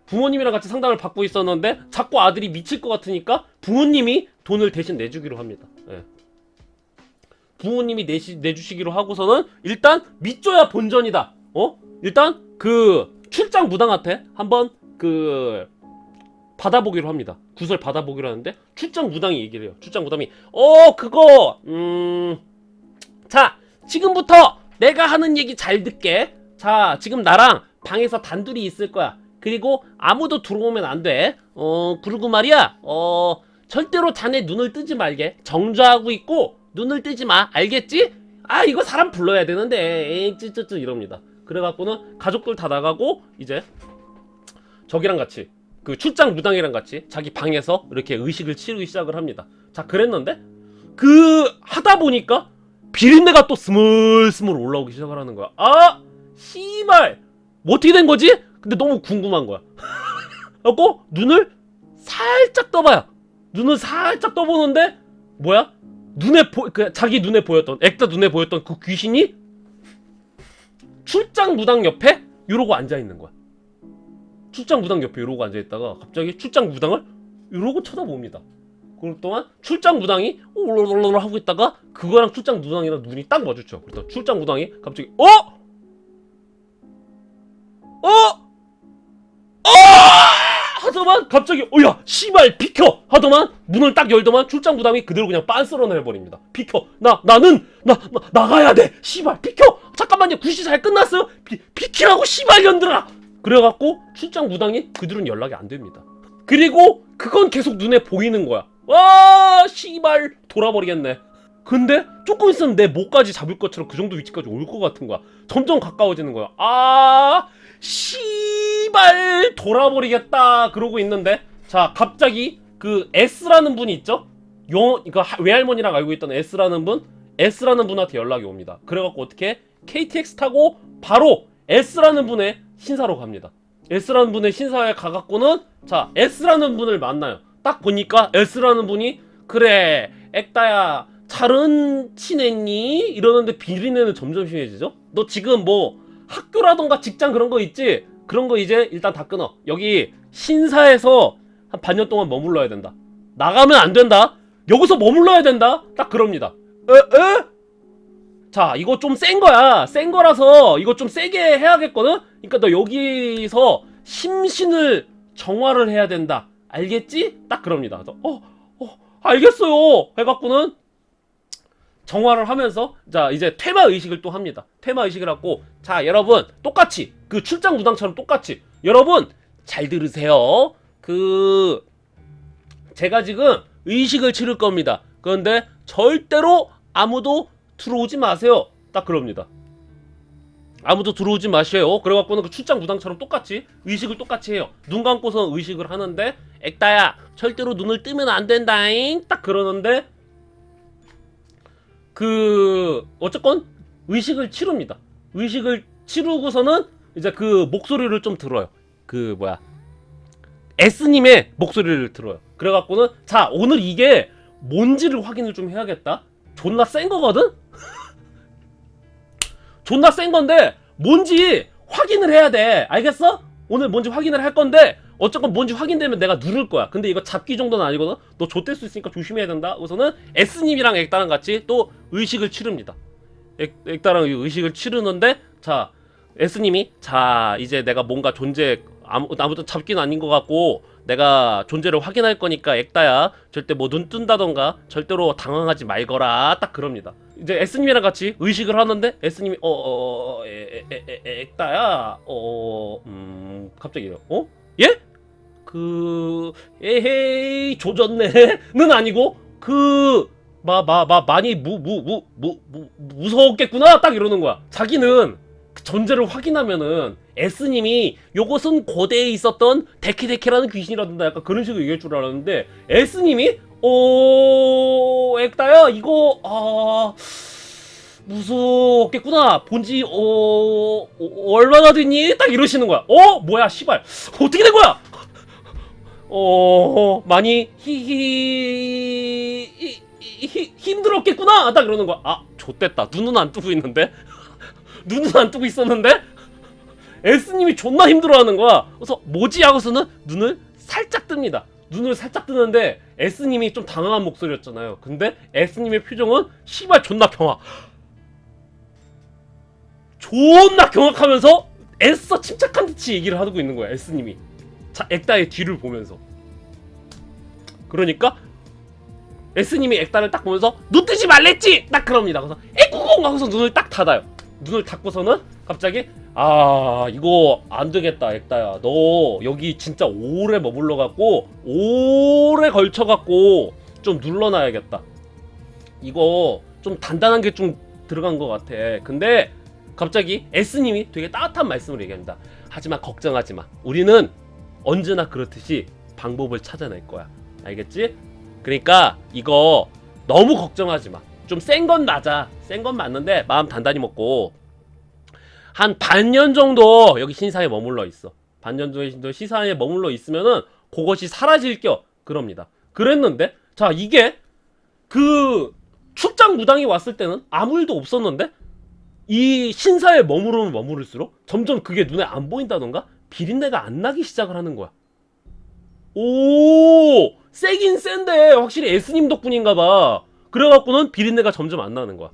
부모님이랑 같이 상담을 받고 있었는데 자꾸 아들이 미칠 것 같으니까 부모님이 돈을 대신 내주기로 합니다. 부모님이 내주시기로 하고서는 일단 믿줘야 본전이다. 일단 그 출장 무당한테 한번 그 받아보기로 합니다. 구설 받아보기로 하는데 출장 무당이 얘기를 해요. 출장 무당이 그거 자 지금부터 내가 하는 얘기 잘 듣게. 자, 지금 나랑 방에서 단둘이 있을 거야. 그리고 아무도 들어오면 안 돼. 그리고 말이야, 절대로 자네 눈을 뜨지 말게. 정좌하고 있고 눈을 뜨지 마. 알겠지? 아, 이거 사람 불러야 되는데. 에이, 쯔쯔쯔 이럽니다. 그래갖고는 가족들 다 나가고 이제 저기랑 같이 그 출장 무당이랑 같이 자기 방에서 이렇게 의식을 치르기 시작을 합니다. 자, 그랬는데 그 하다 보니까 비린내가 또 스물스물 올라오기 시작을 하는 거야. 아, 씨발, 뭐 어떻게 된 거지? 근데 너무 궁금한 거야. 그래갖고 눈을 살짝 떠봐요. 눈을 살짝 떠보는데 뭐야? 자기 눈에 보였던, 액자 눈에 보였던 그 귀신이 출장 무당 옆에 이러고 앉아 있는 거야. 출장 무당 옆에 이러고 앉아 있다가 갑자기 출장 무당을 이러고 쳐다봅니다. 그럴 동안 출장 무당이 올롤롤롤 하고 있다가 그거랑 출장 무당이랑 눈이 딱 마주쳐. 그래서 출장 무당이 갑자기 하더만 갑자기 야 씨발 비켜 하더만 문을 딱 열더만 출장 무당이 그대로 그냥 빤스러내 해버립니다. 비켜, 나는 나가야 돼. 씨발 비켜. 잠깐만요, 굿이 잘 끝났어요. 비키라고 씨발 년들아. 그래갖고 출장 무당이 그들은 연락이 안 됩니다. 그리고 그건 계속 눈에 보이는 거야. 와 씨발 돌아버리겠네. 근데 조금 있으면 내 목까지 잡을 것처럼 그 정도 위치까지 올 것 같은 거야. 점점 가까워지는 거야. 아 씨발 돌아버리겠다 그러고 있는데, 자 갑자기 그 S라는 분이 있죠? 그러니까 외할머니랑 알고 있던 S라는 분한테 연락이 옵니다. 그래갖고 어떻게 KTX 타고 바로 S라는 분의 신사로 갑니다. S라는 분의 신사에 가갖고는 자 S라는 분을 만나요. 딱 보니까 S라는 분이 그래 액다야 잘은 지냈니? 이러는데 비린내는 점점 심해지죠? 너 지금 뭐 학교라던가 직장 그런 거 있지? 그런 거 이제 일단 다 끊어. 여기 신사에서 한 반년 동안 머물러야 된다. 나가면 안 된다. 여기서 머물러야 된다. 딱 그럽니다. 에? 자, 이거 좀 센 거야. 센 거라서 이거 좀 세게 해야겠거든? 그러니까 너 여기서 심신을 정화를 해야 된다. 알겠지? 딱 그럽니다. 그래서 알겠어요. 해갖고는 정화를 하면서 자 이제 퇴마 의식을 또 합니다. 퇴마 의식을 하고 자 여러분 똑같이 그 출장 무당처럼 똑같이 여러분 잘 들으세요. 제가 지금 의식을 치를 겁니다. 그런데 절대로 아무도 들어오지 마세요. 딱 그럽니다. 아무도 들어오지 마세요. 그래갖고는 그 출장 무당처럼 똑같이 의식을 똑같이 해요. 눈 감고서 의식을 하는데 액다야 절대로 눈을 뜨면 안 된다잉. 딱 그러는데 어쨌건 의식을 치릅니다. 의식을 치르고서는 이제 그 목소리를 좀 들어요. S님의 목소리를 들어요. 그래갖고는 자 오늘 이게 뭔지를 확인을 좀 해야겠다. 존나 센 거거든? 존나 센 건데 뭔지 확인을 해야 돼. 알겠어? 오늘 뭔지 확인을 할 건데 어쨌건 뭔지 확인되면 내가 누를 거야. 근데 이거 잡기 정도는 아니거든? 너 좆될 수 있으니까 조심해야 된다. 우선은 S님이랑 액다랑 같이 또 의식을 치릅니다. 액다랑 의식을 치르는데 자 S님이 자 이제 내가 뭔가 아무튼 잡기는 아닌 것 같고 내가 존재를 확인할 거니까 액다야 절대 뭐 눈 뜬다던가 절대로 당황하지 말거라. 딱 그럽니다. 이제 S님이랑 같이 의식을 하는데 S님이 액다야 갑자기 이래요. 예? 에헤이 조졌네는 아니고 많이 무서웠겠구나 딱 이러는 거야. 자기는 그 존재를 확인하면은 S님이 요것은 고대에 있었던 데케데케라는 귀신이라든가 약간 그런 식으로 얘기할 줄 알았는데 S님이 액다야 이거 무섭겠구나. 본지 얼마나 됐니? 딱 이러시는 거야. 뭐야 씨발 어떻게 된 거야? 많이 힘들었겠구나. 딱 그러는 거야. 좆됐다. 눈은 안 뜨고 있는데 눈은 안 뜨고 있었는데 S님이 존나 힘들어하는 거야. 그래서 뭐지 하고서는 눈을 살짝 뜹니다. 눈을 살짝 뜨는데 S님이 좀 당황한 목소리였잖아요. 근데 S님의 표정은 씨발 존나 존나 경악하면서 애써 침착한 듯이 얘기를 하고 있는 거야. S님이 자 액다의 뒤를 보면서. 그러니까 S님이 액다를 딱 보면서 눈 뜨지 말랬지 딱 그럽니다. 그래서 에꾸궁 하고서 눈을 딱 닫아요. 눈을 닫고서는 갑자기 아 이거 안 되겠다 액다야 너 여기 진짜 오래 머물러 갖고 오래 걸쳐 갖고 좀 눌러놔야겠다. 이거 좀 단단한 게 좀 들어간 것 같아. 근데 갑자기 S님이 되게 따뜻한 말씀을 얘기합니다. 하지만 걱정하지 마. 우리는 언제나 그렇듯이 방법을 찾아낼 거야. 알겠지? 그러니까 이거 너무 걱정하지 마. 좀 센 건 맞아. 센 건 맞는데 마음 단단히 먹고 한 반년 정도 여기 신사에 머물러 있어. 반년 정도 시사에 머물러 있으면은 그것이 사라질 겨. 그럽니다. 그랬는데 자 이게 그 출장 무당이 왔을 때는 아무 일도 없었는데 이 신사에 머무르면 머무를수록 점점 그게 눈에 안 보인다던가 비린내가 안 나기 시작을 하는 거야. 오 세긴 센데 확실히 S님 덕분인가봐. 그래갖고는 비린내가 점점 안 나는 거야.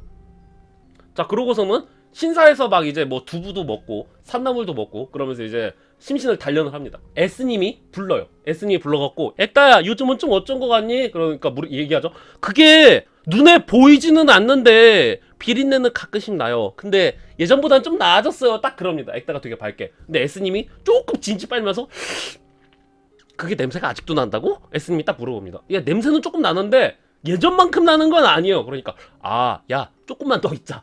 자 그러고서는 신사에서 막 이제 뭐 두부도 먹고 산나물도 먹고 그러면서 이제 심신을 단련을 합니다. S님이 불러요. S님이 불러갖고 액다야 요즘은 좀 어쩐 거 같니? 그러니까 얘기하죠. 그게 눈에 보이지는 않는데 비린내는 가끔씩 나요. 근데 예전보다는 좀 나아졌어요. 딱 그럽니다. 액다가 되게 밝게. 근데 S님이 조금 진지 빨면서 그게 냄새가 아직도 난다고? S님이 딱 물어봅니다. 야 냄새는 조금 나는데 예전만큼 나는 건 아니에요. 그러니까 아 야 조금만 더 있자.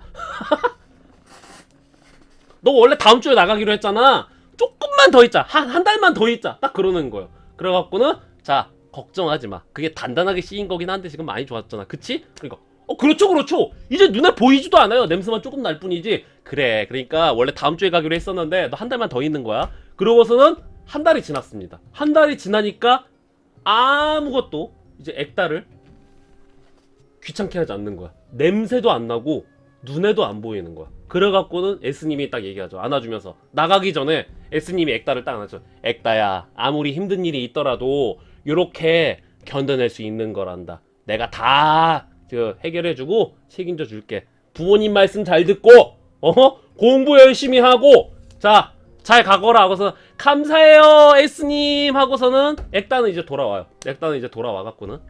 너 원래 다음 주에 나가기로 했잖아. 조금만 더 있자. 한 달만 더 있자. 딱 그러는 거예요. 그래갖고는 자 걱정하지 마. 그게 단단하게 씌인 거긴 한데 지금 많이 좋았잖아. 그치? 그러니까 그렇죠 그렇죠. 이제 눈에 보이지도 않아요. 냄새만 조금 날 뿐이지. 그래 그러니까 원래 다음 주에 가기로 했었는데 너 한 달만 더 있는 거야. 그러고서는 한 달이 지났습니다. 한 달이 지나니까 아무것도 이제 액다를 귀찮게 하지 않는 거야. 냄새도 안 나고 눈에도 안 보이는 거야. 그래갖고는 S님이 딱 얘기하죠. 안아주면서 나가기 전에 S님이 액다를 딱 안아줘. 액다야 아무리 힘든 일이 있더라도 요렇게 견뎌낼 수 있는 거란다. 내가 다 해결해주고 책임져 줄게. 부모님 말씀 잘 듣고 공부 열심히 하고 자 잘 가거라 하고서 감사해요 S님 하고서는 액다는 이제 돌아와요. 액다는 이제 돌아와갖고는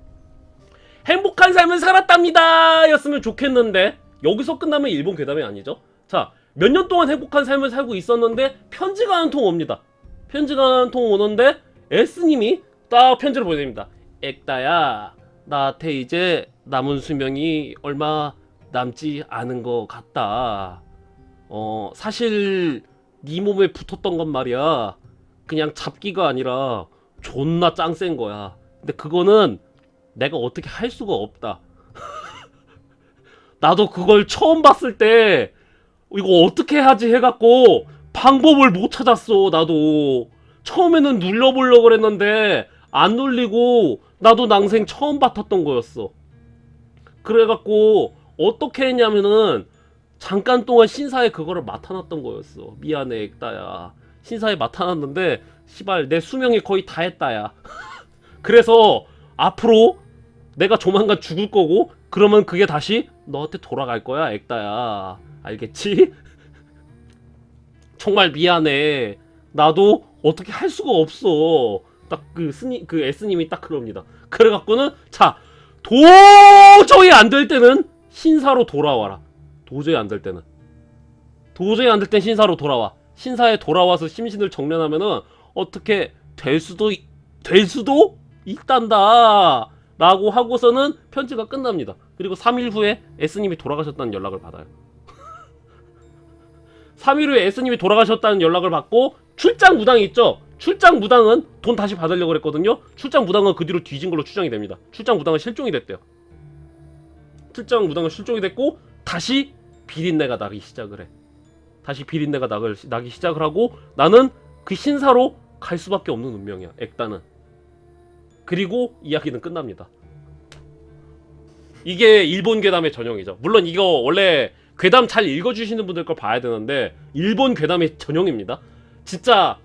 행복한 삶을 살았답니다 였으면 좋겠는데 여기서 끝나면 일본 괴담이 아니죠. 자 몇 년 동안 행복한 삶을 살고 있었는데 편지가 한 통 옵니다. 편지가 한 통 오는데 S님이 딱 편지를 보내드립니다. 액다야 나한테 이제 남은 수명이 얼마 남지 않은 것 같다. 사실 네 몸에 붙었던 건 말이야 그냥 잡기가 아니라 존나 짱센 거야. 근데 그거는 내가 어떻게 할 수가 없다. 나도 그걸 처음 봤을 때 이거 어떻게 하지 해갖고 방법을 못 찾았어. 나도 처음에는 눌러보려고 그랬는데 안 눌리고 나도 낭생 처음 맡았던 거였어. 그래갖고 어떻게 했냐면은 잠깐 동안 신사에 그거를 맡아놨던 거였어. 미안해 액다야. 신사에 맡아놨는데 시발 내 수명이 거의 다 했다야. 그래서 앞으로 내가 조만간 죽을 거고 그러면 그게 다시 너한테 돌아갈 거야 액다야. 알겠지? 정말 미안해. 나도 어떻게 할 수가 없어. 딱 그 S님이 딱 그럽니다. 그래갖고는 자 도저히 안 될 때는 신사로 돌아와라. 도저히 안 될 때는 신사로 돌아와. 신사에 돌아와서 심신을 정련하면은 어떻게 될 수도 있단다 라고 하고서는 편지가 끝납니다. 그리고 3일 후에 S님이 돌아가셨다는 연락을 받아요. 3일 후에 S님이 돌아가셨다는 연락을 받고 출장 무당이 있죠. 출장 무당은 돈 다시 받으려고 그랬거든요. 출장 무당은 그 뒤로 뒤진 걸로 추정이 됩니다. 출장 무당은 실종이 됐대요. 출장 무당은 실종이 됐고 다시 비린내가 나기 시작을 해. 다시 비린내가 나기 시작을 하고 나는 그 신사로 갈 수밖에 없는 운명이야. 액다는. 그리고 이야기는 끝납니다. 이게 일본 괴담의 전형이죠. 물론 이거 원래 괴담 잘 읽어주시는 분들 걸 봐야 되는데 일본 괴담의 전형입니다. 진짜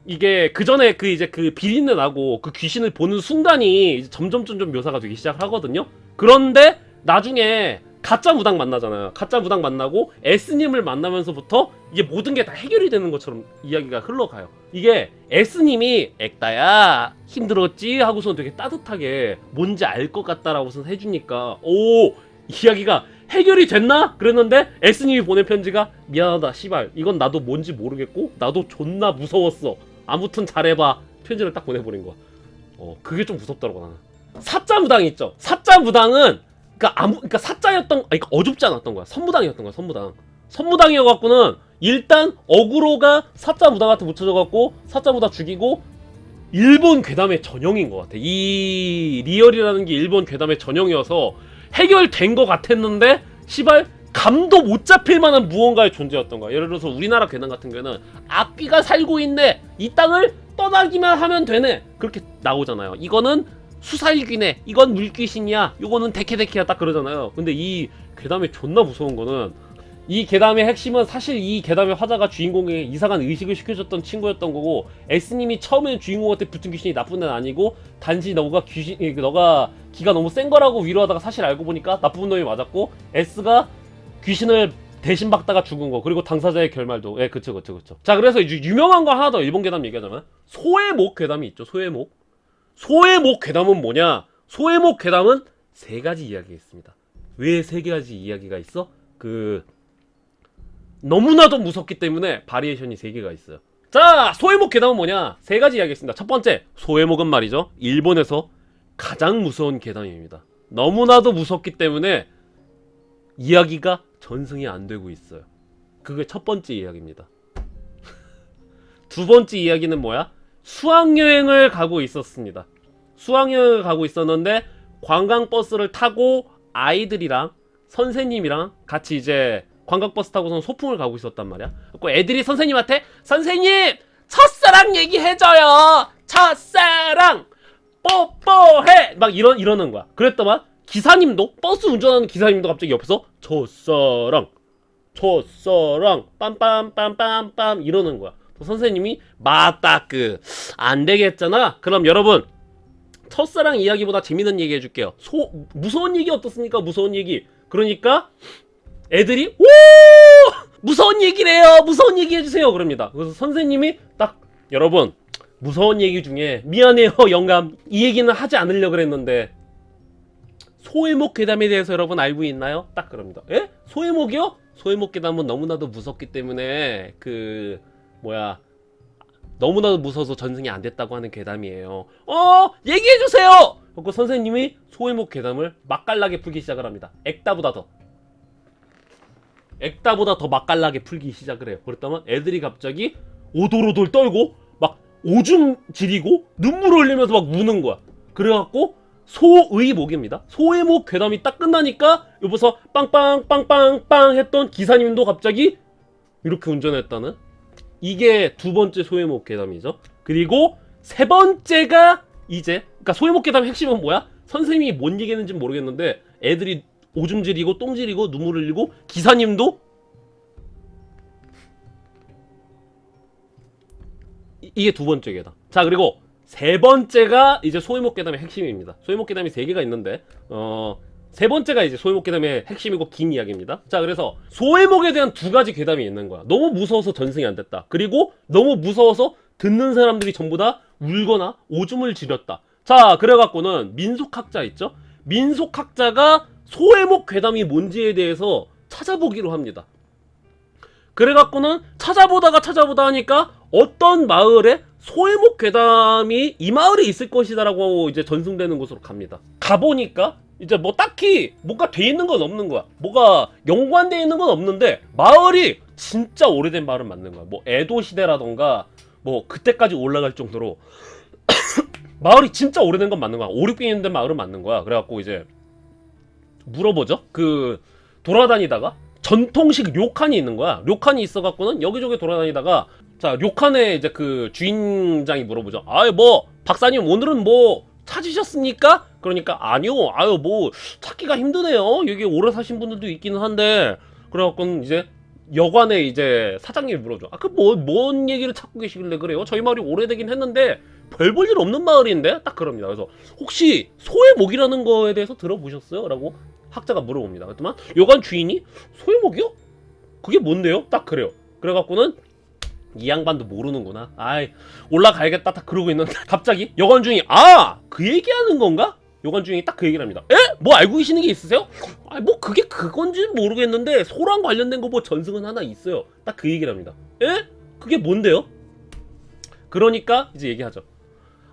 이게 그 전에 그 비린내 나고 그 귀신을 보는 순간이 이제 점점 묘사가 되기 시작하거든요. 그런데 나중에 가짜 무당 만나잖아요. 가짜 무당 만나고 S님을 만나면서부터 이게 모든 게 다 해결이 되는 것처럼 이야기가 흘러가요. 이게 S님이 액다야 힘들었지 하고서 되게 따뜻하게 뭔지 알 것 같다라고서 해주니까 오 이야기가 해결이 됐나? 그랬는데 S님이 보낸 편지가 미안하다 씨발 이건 나도 뭔지 모르겠고 나도 존나 무서웠어 아무튼 잘해봐 편지를 딱 보내버린 거야. 그게 좀 무섭더라고 나는. 사자 무당 있죠. 사자 무당은 그러니까 사자였던 그러니까 어줍지 않았던 거야. 선무당이었던 거야. 선무당이어갖고는 일단 어그로가 사자 무당한테 묻혀져갖고 사자 무당 죽이고 일본 괴담의 전형인 것 같아. 이 리얼이라는 게 일본 괴담의 전형이어서 해결된 것 같았는데 시발 감도 못 잡힐 만한 무언가의 존재였던 거야. 예를 들어서 우리나라 괴담 같은 경우는 악귀가 살고 있네. 이 땅을 떠나기만 하면 되네. 그렇게 나오잖아요. 이거는 수살귀네. 이건 물귀신이야. 이거는 데케데케야 딱 그러잖아요. 근데 이 괴담이 존나 무서운 거는 이 괴담의 핵심은 사실 이 괴담의 화자가 주인공에 이상한 의식을 시켜줬던 친구였던 거고 S님이 처음에 주인공한테 붙은 귀신이 나쁜 애는 아니고 단지 너가 기가 너무 센 거라고 위로하다가 사실 알고 보니까 나쁜 놈이 맞았고 S가 귀신을 대신 박다가 죽은 거 그리고 당사자의 결말도 그쵸. 자 그래서 이제 유명한 거 하나 더 일본 괴담 얘기하자면 소해목 괴담이 있죠. 소해목 괴담은 뭐냐? 소해목 괴담은 세 가지 이야기가 있습니다. 왜 세 가지 이야기가 있어? 너무나도 무섭기 때문에 바리에이션이 3개가 있어요. 자, 소해목 괴담은 뭐냐? 3가지 이야기가 있습니다. 첫 번째, 소해목은 말이죠. 일본에서 가장 무서운 괴담입니다. 너무나도 무섭기 때문에 이야기가 전승이 안 되고 있어요. 그게 첫 번째 이야기입니다. 두 번째 이야기는 뭐야? 수학여행을 가고 있었습니다. 수학여행을 가고 있었는데 관광버스를 타고 아이들이랑 선생님이랑 같이 이제 관광버스 타고선 소풍을 가고 있었단 말이야. 그리고 애들이 선생님한테 선생님! 첫사랑 얘기해줘요! 첫사랑! 뽀뽀해! 막 이러는 거야. 그랬더만 기사님도 버스 운전하는 기사님도 갑자기 옆에서 첫사랑 빰빰빰빰빰 이러는 거야. 선생님이 맞다 안 되겠잖아. 그럼 여러분 첫사랑 이야기보다 재밌는 얘기 해줄게요. 무서운 얘기 어떻습니까? 무서운 얘기. 그러니까 애들이 오 무서운 얘기래요. 무서운 얘기 해주세요. 그럽니다. 그래서 선생님이 딱 여러분 무서운 얘기 중에 미안해요 영감 이 얘기는 하지 않으려고 그랬는데 소해목 괴담에 대해서 여러분 알고 있나요? 딱 그럽니다. 에? 소해목이요? 소해목 괴담은 너무나도 무섭기 때문에 너무나도 무서워서 전승이 안 됐다고 하는 괴담이에요. 얘기해주세요! 그리고 선생님이 소해목 괴담을 맛깔나게 풀기 시작을 합니다. 액다보다 더 맛깔나게 풀기 시작을 해요. 그랬다면 애들이 갑자기 오돌오돌 떨고 막 오줌 지리고 눈물 흘리면서 막 우는 거야. 그래갖고 소의목입니다. 소해목 괴담이 딱 끝나니까 여기서 빵빵빵빵빵 했던 기사님도 갑자기 이렇게 운전했다는 이게 두 번째 소해목 괴담이죠. 그리고 세 번째가 그러니까 소해목 괴담의 핵심은 뭐야? 선생님이 뭔 얘기했는지 모르겠는데 애들이 오줌 지리고 똥 지리고 눈물 흘리고 기사님도 이게 두 번째 괴담. 자 그리고 세 번째가 이제 소해목 괴담의 핵심입니다. 소해목 괴담이 3개가 있는데 세 번째가 이제 소해목 괴담의 핵심이고 긴 이야기입니다. 자 그래서 소해목에 대한 2가지 괴담이 있는 거야. 너무 무서워서 전승이 안 됐다. 그리고 너무 무서워서 듣는 사람들이 전부 다 울거나 오줌을 지렸다. 자 그래갖고는 민속학자 있죠? 민속학자가 소해목 괴담이 뭔지에 대해서 찾아보기로 합니다. 그래갖고는 찾아보다 하니까 어떤 마을에 소해목 괴담이 이 마을에 있을 것이다라고 이제 전승되는 곳으로 갑니다. 가보니까 이제 딱히 뭐가 돼 있는 건 없는 거야. 뭐가 연관돼 있는 건 없는데 마을이 진짜 오래된 마을은 맞는 거야. 에도 시대라던가 그때까지 올라갈 정도로 마을이 진짜 오래된 건 맞는 거야. 5, 600년 된 마을은 맞는 거야. 그래갖고 이제 물어보죠. 돌아다니다가 전통식 료칸이 있는 거야. 료칸이 있어갖고는 여기저기 돌아다니다가 자 료칸의 이제 주인장이 물어보죠. 박사님 오늘은 찾으셨습니까? 그러니까 아니요. 찾기가 힘드네요. 여기 오래 사신 분들도 있기는 한데 그래갖고는 이제 여관의 이제 사장님이 물어줘. 뭔 얘기를 찾고 계시길래 그래요? 저희 마을이 오래되긴 했는데 별 볼 일 없는 마을인데? 딱 그럽니다. 그래서 혹시 소해목이라는 거에 대해서 들어보셨어요? 라고 학자가 물어봅니다. 그랬더만 여관 주인이 소해목이요? 그게 뭔데요? 딱 그래요. 그래갖고는 이 양반도 모르는구나. 올라가야겠다 딱 그러고 있는데 갑자기 여관 주인이 그 얘기하는 건가? 여관 주인이 딱 그 얘기를 합니다. 에? 뭐 알고 계시는 게 있으세요? 아, 뭐 그게 그건지는 모르겠는데 소랑 관련된 거 뭐 전승은 하나 있어요. 딱 그 얘기를 합니다. 에? 그게 뭔데요? 그러니까 이제 얘기하죠.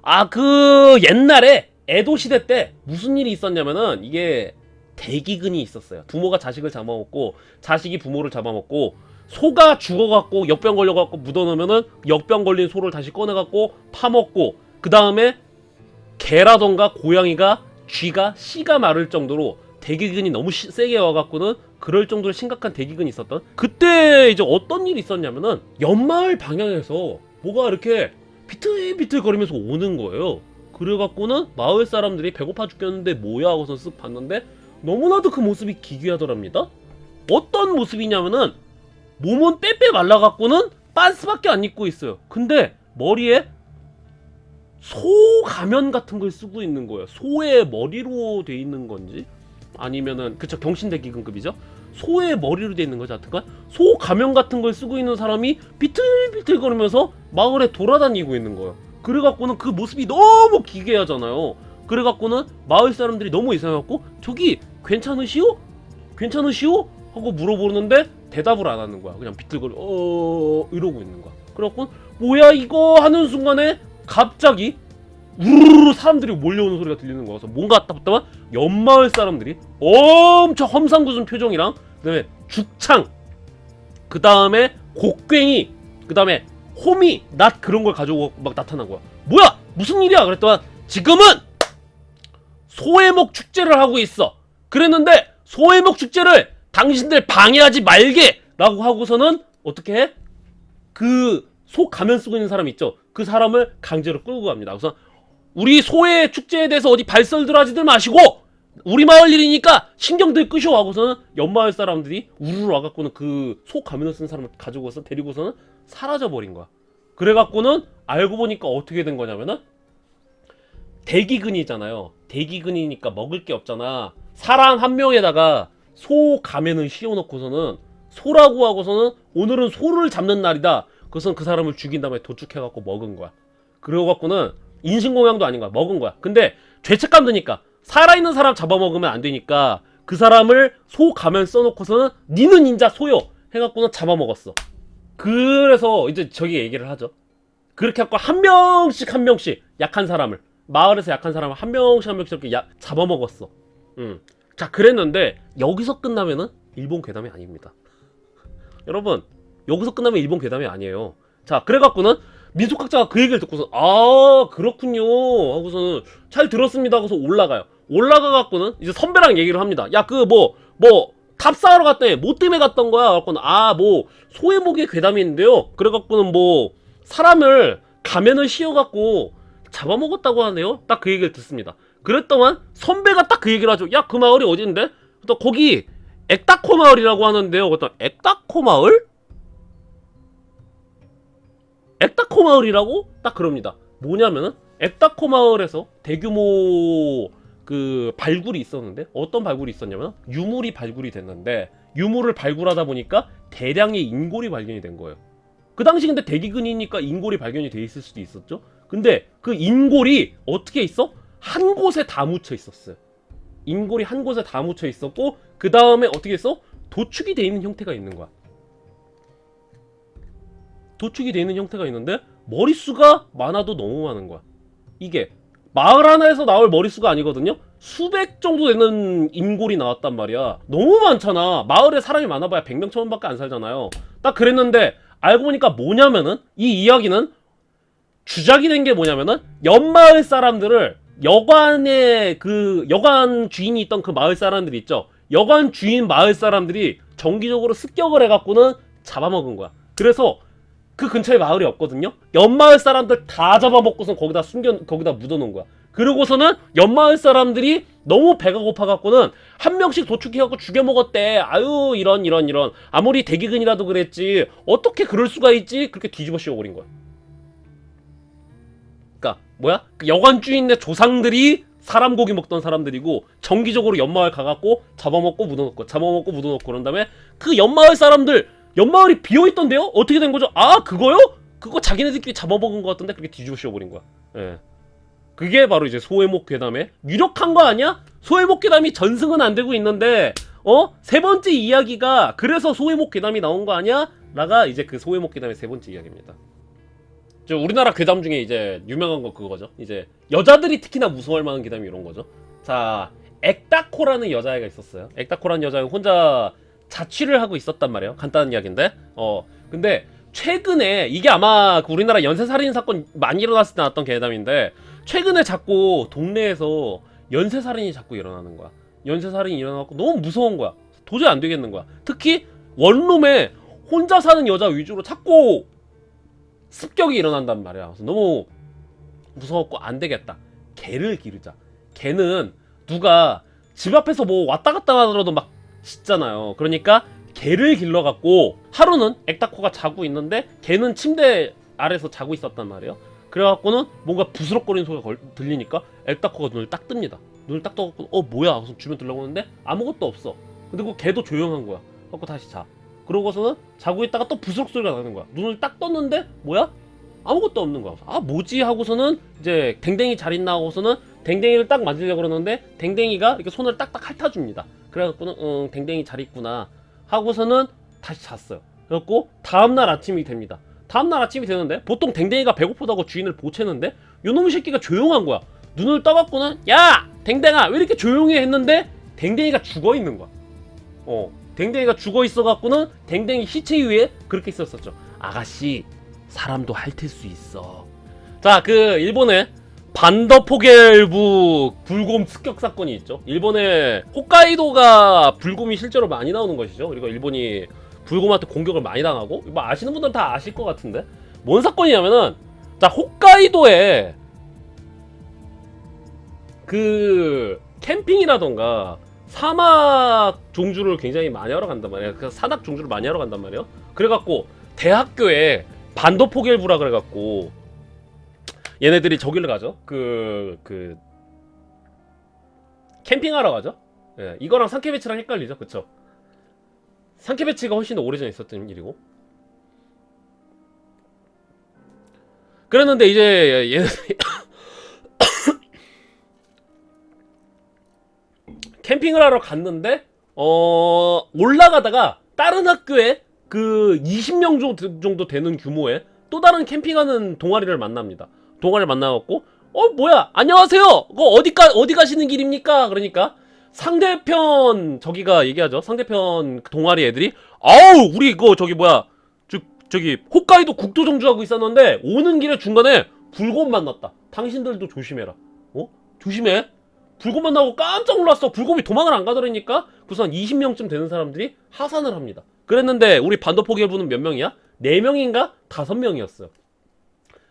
아, 그 옛날에 에도 시대 때 무슨 일이 있었냐면은 이게 대기근이 있었어요. 부모가 자식을 잡아먹고 자식이 부모를 잡아먹고 소가 죽어갖고 역병 걸려갖고 묻어놓으면은 역병 걸린 소를 다시 꺼내갖고 파먹고 그 다음에 개라던가 고양이가 쥐가 씨가 마를 정도로 대기근이 너무 세게 와갖고는 그럴 정도로 심각한 대기근이 있었던 그때 이제 어떤 일이 있었냐면은 옆마을 방향에서 뭐가 이렇게 비틀비틀 거리면서 오는 거예요. 그래갖고는 마을 사람들이 배고파 죽겠는데 뭐야 하고서 쓱 봤는데 너무나도 그 모습이 기괴하더랍니다. 어떤 모습이냐면은 몸은 빼빼 말라갖고는 빤스밖에 안 입고 있어요. 근데 머리에 소 가면 같은 걸 쓰고 있는 거예요. 소의 머리로 돼 있는 건지 아니면은 그쵸 경신대기근급이죠. 소의 머리로 돼 있는 거죠. 하여튼간 소 가면 같은 걸 쓰고 있는 사람이 비틀비틀 거리면서 마을에 돌아다니고 있는 거예요. 그래갖고는 그 모습이 너무 기괴하잖아요. 그래갖고는 마을 사람들이 너무 이상해갖고 저기 괜찮으시오? 괜찮으시오? 하고 물어보는데 대답을 안 하는 거야. 그냥 비틀거리 이러고 있는 거야. 그래갖고 뭐야 이거 하는 순간에 갑자기 우르르 사람들이 몰려오는 소리가 들리는 거여서 뭔가 답답한 옆마을 사람들이 엄청 험상궂은 표정이랑 그다음에 죽창 그다음에 곡괭이 그다음에 호미 낫 그런 걸 가지고 막 나타난 거야. 뭐야 무슨 일이야 그랬더니 지금은 소해목 축제를 하고 있어. 그랬는데 소해목 축제를 당신들 방해하지 말게 라고 하고서는 어떻게 해? 그 소 가면 쓰고 있는 사람 있죠. 그 사람을 강제로 끌고 갑니다. 그래서 우리 소의 축제에 대해서 어디 발설들 하지들 마시고 우리 마을 일이니까 신경들 끄셔 하고서는 옆마을 사람들이 우르르 와갖고는 그 소 가면을 쓴 사람을 가지고서 데리고서는 사라져버린 거야. 그래갖고는 알고 보니까 어떻게 된 거냐면은 대기근이잖아요. 대기근이니까 먹을 게 없잖아. 사람 한 명에다가 소 가면을 씌워놓고서는 소라고 하고서는 오늘은 소를 잡는 날이다. 그래서 그 사람을 죽인 다음에 도축해갖고 먹은 거야. 그래갖고는 인신공양도 아닌 거야. 먹은 거야. 근데 죄책감 드니까 살아있는 사람 잡아먹으면 안 되니까 그 사람을 소 가면 써놓고서는 니는 인자 소요 해갖고는 잡아먹었어. 그래서 이제 저기 얘기를 하죠. 그렇게 해갖고 한 명씩 약한 사람을 마을에서 약한 사람을 한 명씩 이렇게 잡아먹었어. 자 그랬는데 여기서 끝나면은 일본 괴담이 아닙니다. 여러분 여기서 끝나면 일본 괴담이 아니에요. 자 그래갖고는 민속학자가 그 얘기를 듣고서 아 그렇군요 하고서는 잘 들었습니다 하고서 올라가요. 올라가갖고는 이제 선배랑 얘기를 합니다. 야 그 뭐 탑사하러 갔더니 뭐 때문에 갔던 거야? 그래갖고는 아 뭐 소의 목에 괴담이 있는데요. 그래갖고는 뭐 사람을 가면을 씌워갖고 잡아먹었다고 하네요. 딱 그 얘기를 듣습니다. 그랬더만 선배가 딱 그 얘기를 하죠. 야 그 마을이 어딘데? 또 거기 액다코 마을이라고 하는데요. 그랬더니 액다코 마을? 액다코 마을이라고? 딱 그럽니다. 뭐냐면은 액다코 마을에서 대규모 그 발굴이 있었는데 어떤 발굴이 있었냐면 유물이 발굴이 됐는데 유물을 발굴하다 보니까 대량의 인골이 발견이 된 거예요. 그 당시 근데 대기근이니까 인골이 발견이 돼 있을 수도 있었죠. 근데 그 인골이 어떻게 있어? 한 곳에 다 묻혀 있었어요. 인골이 한 곳에 다 묻혀 있었고 그 다음에 어떻게 했어? 도축이 돼 있는 형태가 있는 거야. 도축이 돼 있는 형태가 있는데 머릿수가 많아도 너무 많은 거야. 이게 마을 하나에서 나올 머릿수가 아니거든요. 수백 정도 되는 인골이 나왔단 말이야. 너무 많잖아. 마을에 사람이 많아봐야 100명 1000명밖에 안 살잖아요. 딱 그랬는데 알고 보니까 뭐냐면은 이 이야기는 주작이 된 게 뭐냐면은 옆마을 사람들을 여관에 그 여관 주인이 있던 그 마을 사람들 있죠. 여관 주인 마을 사람들이 정기적으로 습격을 해갖고는 잡아먹은 거야. 그래서 그 근처에 마을이 없거든요. 옆마을 사람들 다 잡아먹고선 거기다 묻어놓은 거야. 그러고서는 옆마을 사람들이 너무 배가 고파갖고는 한 명씩 도축해갖고 죽여먹었대. 아유 이런 아무리 대기근이라도 그랬지 어떻게 그럴 수가 있지? 그렇게 뒤집어 씌워버린 거야. 그러니까 뭐야? 그 여관 주인의 조상들이 사람 고기 먹던 사람들이고 정기적으로 옆마을 가갖고 잡아먹고 묻어놓고 그런 다음에 그 옆마을 사람들 옆마을이 비어있던데요? 어떻게 된 거죠? 아 그거요? 그거 자기네들끼리 잡아먹은 것 같던데 그렇게 뒤집어 씌워버린 거야. 예. 그게 바로 이제 소해목 괴담의 유력한 거 아니야? 소해목 괴담이 전승은 안 되고 있는데 세 번째 이야기가 그래서 소해목 괴담이 나온 거 아니야? 라가 이제 그 소해목 괴담의 세 번째 이야기입니다. 저 우리나라 괴담 중에 이제 유명한 거 그거죠. 이제 여자들이 특히나 무서워할 만한 괴담이 이런 거죠. 자, 액다코라는 여자애가 있었어요. 액다코라는 여자애가 혼자 자취를 하고 있었단 말이에요. 간단한 이야기인데 근데 최근에 이게 아마 그 우리나라 연쇄살인 사건 많이 일어났을 때 나왔던 괴담인데 최근에 자꾸 동네에서 연쇄살인이 자꾸 일어나는 거야. 연쇄살인이 일어나고 너무 무서운 거야. 도저히 안 되겠는 거야. 특히 원룸에 혼자 사는 여자 위주로 자꾸 습격이 일어난단 말이야. 그래서 너무 무서웠고 안 되겠다. 개를 기르자. 개는 누가 집 앞에서 뭐 왔다 갔다 하더라도 막 짖잖아요. 그러니까 개를 길러갖고 하루는 액다코가 자고 있는데 개는 침대 아래서 자고 있었단 말이에요. 그래갖고는 뭔가 부스럭거리는 소리가 들리니까 액다코가 눈을 딱 뜹니다. 눈을 딱 떠갖고 뭐야? 그래서 주변 들러보는데 아무것도 없어. 근데 그 개도 조용한 거야. 그래갖고 다시 자. 그러고서는 자고 있다가 또 부스럭 소리가 나는 거야. 눈을 딱 떴는데 뭐야? 아무것도 없는 거야. 아 뭐지? 하고서는 이제 댕댕이 잘 있나 하고서는 댕댕이를 딱 만지려고 그러는데 댕댕이가 이렇게 손을 딱딱 핥아줍니다. 그래갖고는 댕댕이 잘 있구나 하고서는 다시 잤어요. 그래갖고 다음날 아침이 됩니다. 다음날 아침이 되는데 보통 댕댕이가 배고프다고 주인을 보채는데 요놈의 새끼가 조용한 거야. 눈을 떠갖고는 야! 댕댕아 왜 이렇게 조용해 했는데 댕댕이가 죽어있는 거야. 댕댕이가 죽어있어갖고는 댕댕이 시체 위에 그렇게 있었었죠. 아가씨 사람도 핥을 수 있어. 자, 그 일본의 반더포겔부 불곰 습격 사건이 있죠. 일본의 홋카이도가 불곰이 실제로 많이 나오는 것이죠. 그리고 일본이 불곰한테 공격을 많이 당하고 뭐 아시는 분들은 다 아실 것 같은데 뭔 사건이냐면은 자 홋카이도에 그 캠핑이라던가 사막 종주를 굉장히 많이 하러 간단 말이에요. 그 산악 종주를 많이 하러 간단 말이에요. 그래갖고 대학교에 반더포겔부라 그래갖고 얘네들이 저기를 가죠. 캠핑하러 가죠. 예, 이거랑 산케베치랑 헷갈리죠, 그쵸? 산케베치가 훨씬 더 오래전에 있었던 일이고. 그랬는데 이제 얘네들이 캠핑을 하러 갔는데 올라가다가 다른 학교에 그 20명 정도 되는 규모의 또 다른 캠핑하는 동아리를 만납니다. 동아리를 만나갖고 뭐야 안녕하세요. 그거 어디 가시는 길입니까? 그러니까 상대편 저기가 얘기하죠. 상대편 동아리 애들이 아우 우리 이거 저기 뭐야 저기 홋카이도 국도 정주하고 있었는데 오는 길에 중간에 불곰 만났다. 당신들도 조심해라. 조심해. 불곰 만나고 깜짝 놀랐어. 불곰이 도망을 안 가더라니까. 그래서 한 20명쯤 되는 사람들이 하산을 합니다. 그랬는데 우리 반더포겔부는 몇 명이야? 4명인가? 5명이었어요.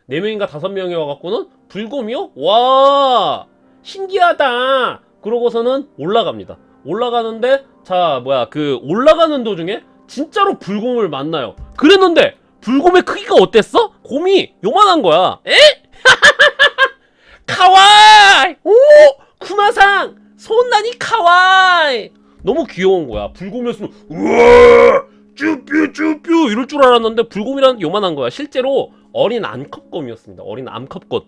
4명인가 5명이 와갖고는 불곰이요? 와 신기하다. 그러고서는 올라갑니다. 올라가는데 자 뭐야 그 올라가는 도중에 진짜로 불곰을 만나요. 그랬는데 불곰의 크기가 어땠어? 곰이 요만한 거야. 에? 카와이! 오! 쿠마상! 손난이 카와이! 너무 귀여운 거야. 불곰이었으면 우와! 쭈뾰 이럴 줄 알았는데 불곰이란 요만한 거야. 실제로 어린 암컷곰이었습니다. 어린 암컷곰.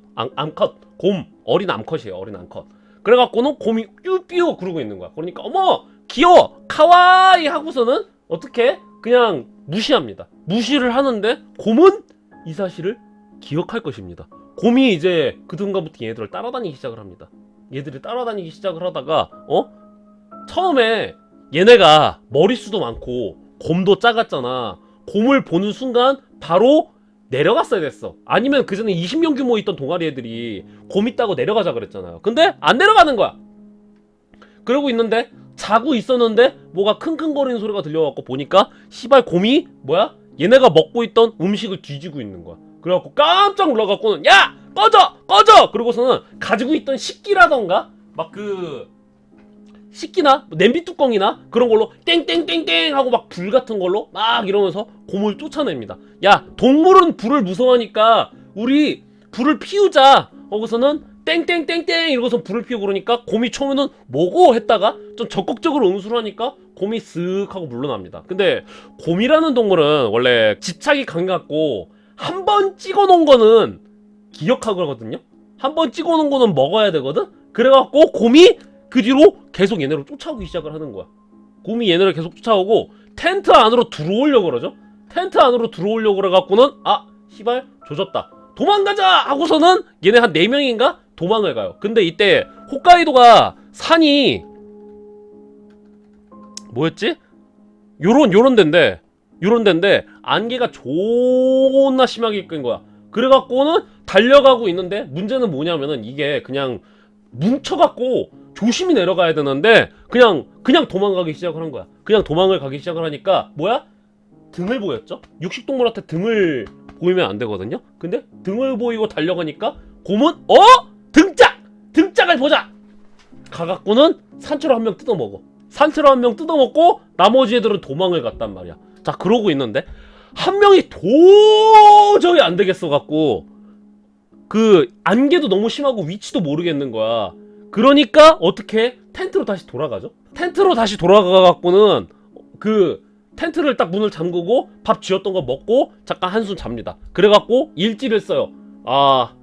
어린 암컷이에요. 어린 암컷. 그래갖고는 곰이 뾰뾰 그러고 있는 거야. 그러니까 어머! 귀여워! 카와이! 하고서는 어떻게? 그냥 무시합니다. 무시를 하는데 곰은 이 사실을 기억할 것입니다. 곰이 이제 그 순간부터 얘네들을 따라다니기 시작을 합니다. 얘들이 따라다니기 시작을 하다가 처음에 얘네가 머릿수도 많고 곰도 작았잖아. 곰을 보는 순간 바로 내려갔어야 됐어. 아니면 그 전에 20명 규모 있던 동아리 애들이 곰 있다고 내려가자 그랬잖아요. 근데 안 내려가는 거야. 그러고 있는데 자고 있었는데 뭐가 킁킁거리는 소리가 들려갖고 보니까 씨발 곰이 뭐야? 얘네가 먹고 있던 음식을 뒤지고 있는 거야. 그래갖고 깜짝 놀라갖고는 야! 꺼져! 그러고서는 가지고 있던 식기라던가 막 그 식기나 뭐 냄비 뚜껑이나 그런 걸로 땡땡땡땡 하고 막 불 같은 걸로 막 이러면서 곰을 쫓아냅니다. 야 동물은 불을 무서워하니까 우리 불을 피우자. 거기서는 땡땡땡땡 이러고서 불을 피우고 그러니까 곰이 처음에는 뭐고 했다가 좀 적극적으로 응수를 하니까 곰이 쓱 하고 물러납니다. 근데 곰이라는 동물은 원래 집착이 강해갖고 한 번 찍어놓은 거는 기억하거든요. 한 번 찍어놓은 거는 먹어야 되거든? 그래갖고 곰이 그 뒤로 계속 얘네를 쫓아오기 시작을 하는 거야. 곰이 얘네를 계속 쫓아오고 텐트 안으로 들어오려고 그러죠. 텐트 안으로 들어오려고 그래갖고는 아 시발 조졌다 도망가자 하고서는 얘네 한 4명인가 도망을 가요. 근데 이때 홋카이도가 산이 뭐였지? 요런 데인데 안개가 존나 심하게 끈 거야. 그래갖고는 달려가고 있는데 문제는 뭐냐면은 이게 그냥 뭉쳐갖고 조심히 내려가야 되는데 그냥 도망가기 시작을 한 거야. 그냥 도망을 가기 시작을 하니까 뭐야? 등을 보였죠? 육식동물한테 등을 보이면 안 되거든요? 근데 등을 보이고 달려가니까 곰은 등짝을 보자! 가갖고는 산채로 한 명 뜯어먹어. 산채로 한 명 뜯어먹고 나머지 애들은 도망을 갔단 말이야. 자 그러고 있는데 한 명이 도저히 안 되겠어 갖고 그 안개도 너무 심하고 위치도 모르겠는 거야. 그러니까 어떻게 텐트로 다시 돌아가죠? 텐트로 다시 돌아가 갖고는 그 텐트를 딱 문을 잠그고 밥 지었던 거 먹고 잠깐 한숨 잡니다. 그래갖고 일지를 써요. 아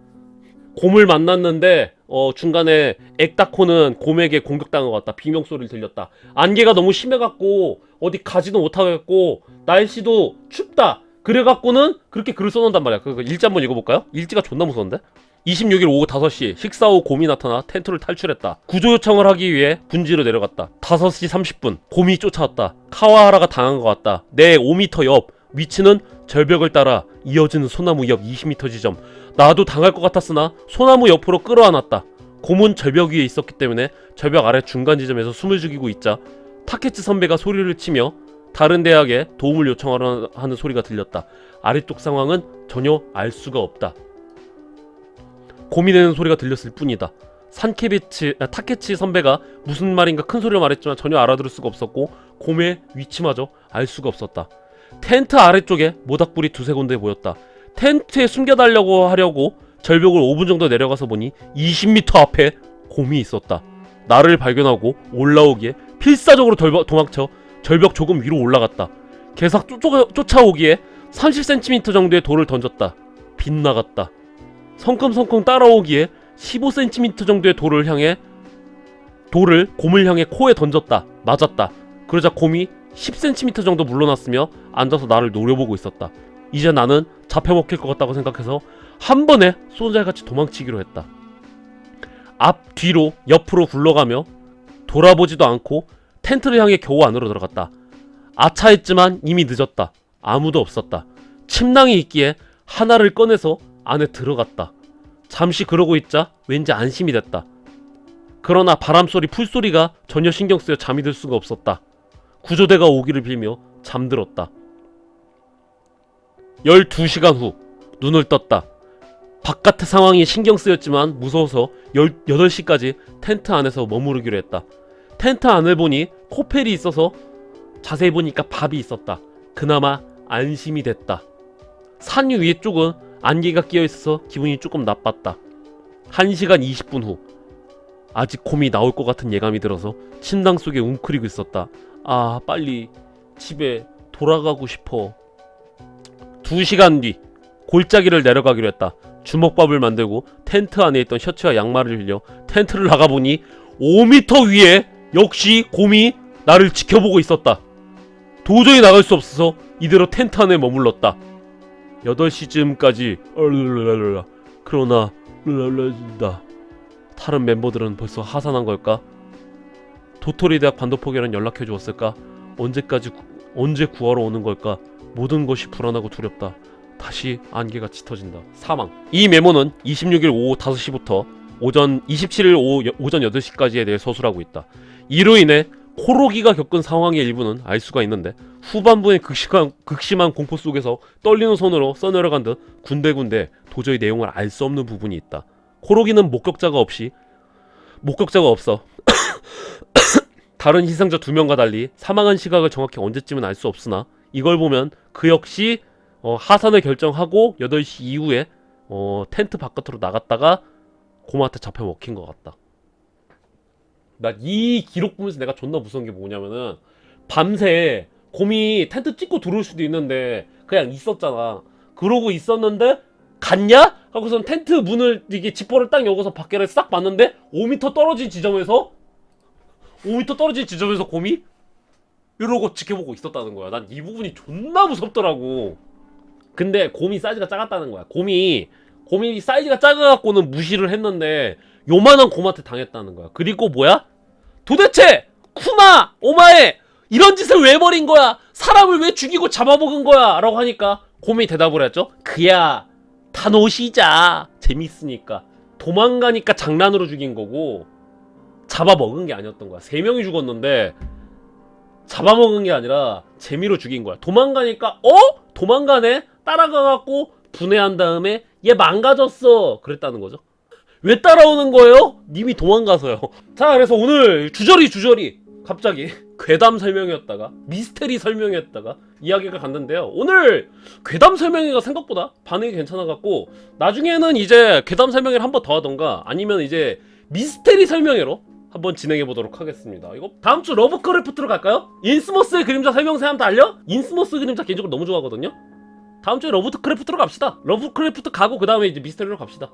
곰을 만났는데 중간에 엑다코는 곰에게 공격당한 것 같다. 비명소리를 들렸다. 안개가 너무 심해갖고 어디 가지도 못하겠고 날씨도 춥다. 그래갖고는 그렇게 글을 써놓는단 말이야. 그 일지 한번 읽어볼까요? 일지가 존나 무서운데? 26일 오후 5시 식사 후 곰이 나타나 텐트를 탈출했다. 구조 요청을 하기 위해 군지로 내려갔다. 5시 30분 곰이 쫓아왔다. 카와하라가 당한 것 같다. 내 5m 옆 위치는 절벽을 따라 이어지는 소나무 옆 20m 지점. 나도 당할 것 같았으나 소나무 옆으로 끌어안았다. 곰은 절벽 위에 있었기 때문에 절벽 아래 중간 지점에서 숨을 죽이고 있자 타케츠 선배가 소리를 치며 다른 대학에 도움을 요청하려 하는 소리가 들렸다. 아래쪽 상황은 전혀 알 수가 없다. 곰이 내는 소리가 들렸을 뿐이다. 타케치 선배가 무슨 말인가 큰 소리로 말했지만 전혀 알아들을 수가 없었고 곰의 위치마저 알 수가 없었다. 텐트 아래쪽에 모닥불이 두세 군데 보였다. 텐트에 숨겨달라고 하려고 절벽을 5분 정도 내려가서 보니 20m 앞에 곰이 있었다. 나를 발견하고 올라오기에 필사적으로 도망쳐 절벽 조금 위로 올라갔다. 계속 쫓아오기에 30cm 정도의 돌을 던졌다. 빗나갔다. 성큼성큼 따라오기에 15cm 정도의 돌을 곰을 향해 코에 던졌다. 맞았다. 그러자 곰이 10cm 정도 물러났으며 앉아서 나를 노려보고 있었다. 이제 나는 잡혀먹힐 것 같다고 생각해서 한 번에 쏜살같이 도망치기로 했다. 앞, 뒤로, 옆으로 굴러가며 돌아보지도 않고 텐트를 향해 겨우 안으로 들어갔다. 아차했지만 이미 늦었다. 아무도 없었다. 침낭이 있기에 하나를 꺼내서 안에 들어갔다. 잠시 그러고 있자 왠지 안심이 됐다. 그러나 바람소리, 풀소리가 전혀 신경쓰여 잠이 들 수가 없었다. 구조대가 오기를 빌며 잠들었다. 12시간 후 눈을 떴다. 바깥의 상황이 신경쓰였지만 무서워서 8시까지 텐트 안에서 머무르기로 했다. 텐트 안을 보니 코펠이 있어서 자세히 보니까 밥이 있었다. 그나마 안심이 됐다. 산 위에 쪽은 안개가 끼어있어서 기분이 조금 나빴다. 1시간 20분 후 아직 곰이 나올 것 같은 예감이 들어서 침낭 속에 웅크리고 있었다. 아 빨리 집에 돌아가고 싶어. 2시간 뒤 골짜기를 내려가기로 했다. 주먹밥을 만들고 텐트 안에 있던 셔츠와 양말을 빌려 텐트를 나가보니 5m 위에 역시 곰이 나를 지켜보고 있었다. 도저히 나갈 수 없어서 이대로 텐트 안에 머물렀다. 8시쯤까지 그러나 다른 멤버들은 벌써 하산한 걸까? 도토리 대학 반도포기랑 연락해 주었을까? 언제 구하러 오는 걸까? 모든 것이 불안하고 두렵다. 다시 안개가 짙어진다. 사망. 이 메모는 26일 오후 5시부터 27일 오전 8시까지에 대해 서술하고 있다. 이로 인해 코로기가 겪은 상황의 일부는 알 수가 있는데 후반부의 극심한 공포 속에서 떨리는 손으로 써내려간 듯 군데군데 도저히 내용을 알 수 없는 부분이 있다. 코로기는 목격자가 없어. 다른 희생자 2명과 달리 사망한 시각을 정확히 언제쯤은 알 수 없으나 이걸 보면 그 역시 하산을 결정하고 8시 이후에 텐트 바깥으로 나갔다가 곰한테 잡혀 먹힌 것 같다. 나 이 기록 보면서 내가 존나 무서운 게 뭐냐면은 밤새 곰이 텐트 찍고 들어올 수도 있는데 그냥 있었잖아. 그러고 있었는데 갔냐? 하고선 텐트 문을 이게 지퍼를 딱 열고서 밖에를 싹 봤는데 5m 떨어진 지점에서 곰이 이러고 지켜보고 있었다는 거야. 난 이 부분이 존나 무섭더라고. 근데 곰이 사이즈가 작았다는 거야. 곰이 사이즈가 작아갖고는 무시를 했는데 요만한 곰한테 당했다는 거야. 그리고 뭐야? 도대체 쿠마 오마에 이런 짓을 왜 벌인 거야? 사람을 왜 죽이고 잡아먹은 거야? 라고 하니까 곰이 대답을 했죠. 그야 다 노시자. 재밌으니까. 도망가니까 장난으로 죽인 거고 잡아먹은 게 아니었던 거야. 3명이 죽었는데 잡아먹은 게 아니라 재미로 죽인 거야. 도망가니까 도망가네? 따라가갖고 분해한 다음에 얘 망가졌어. 그랬다는 거죠. 왜 따라오는 거예요? 님이 도망가서요. 자, 그래서 오늘 주저리 갑자기 괴담 설명이었다가 미스테리 설명이었다가 이야기가 갔는데요. 오늘 괴담 설명회가 생각보다 반응이 괜찮아갖고 나중에는 이제 괴담 설명회를 한 번 더 하던가 아니면 이제 미스테리 설명회로 한번 진행해보도록 하겠습니다. 이거 다음주 러브크래프트로 갈까요? 인스모스의 그림자 설명서 한번 알려? 인스모스 그림자 개인적으로 너무 좋아하거든요? 다음주에 러브크래프트로 갑시다. 러브크래프트 가고 그 다음에 이제 미스테리로 갑시다.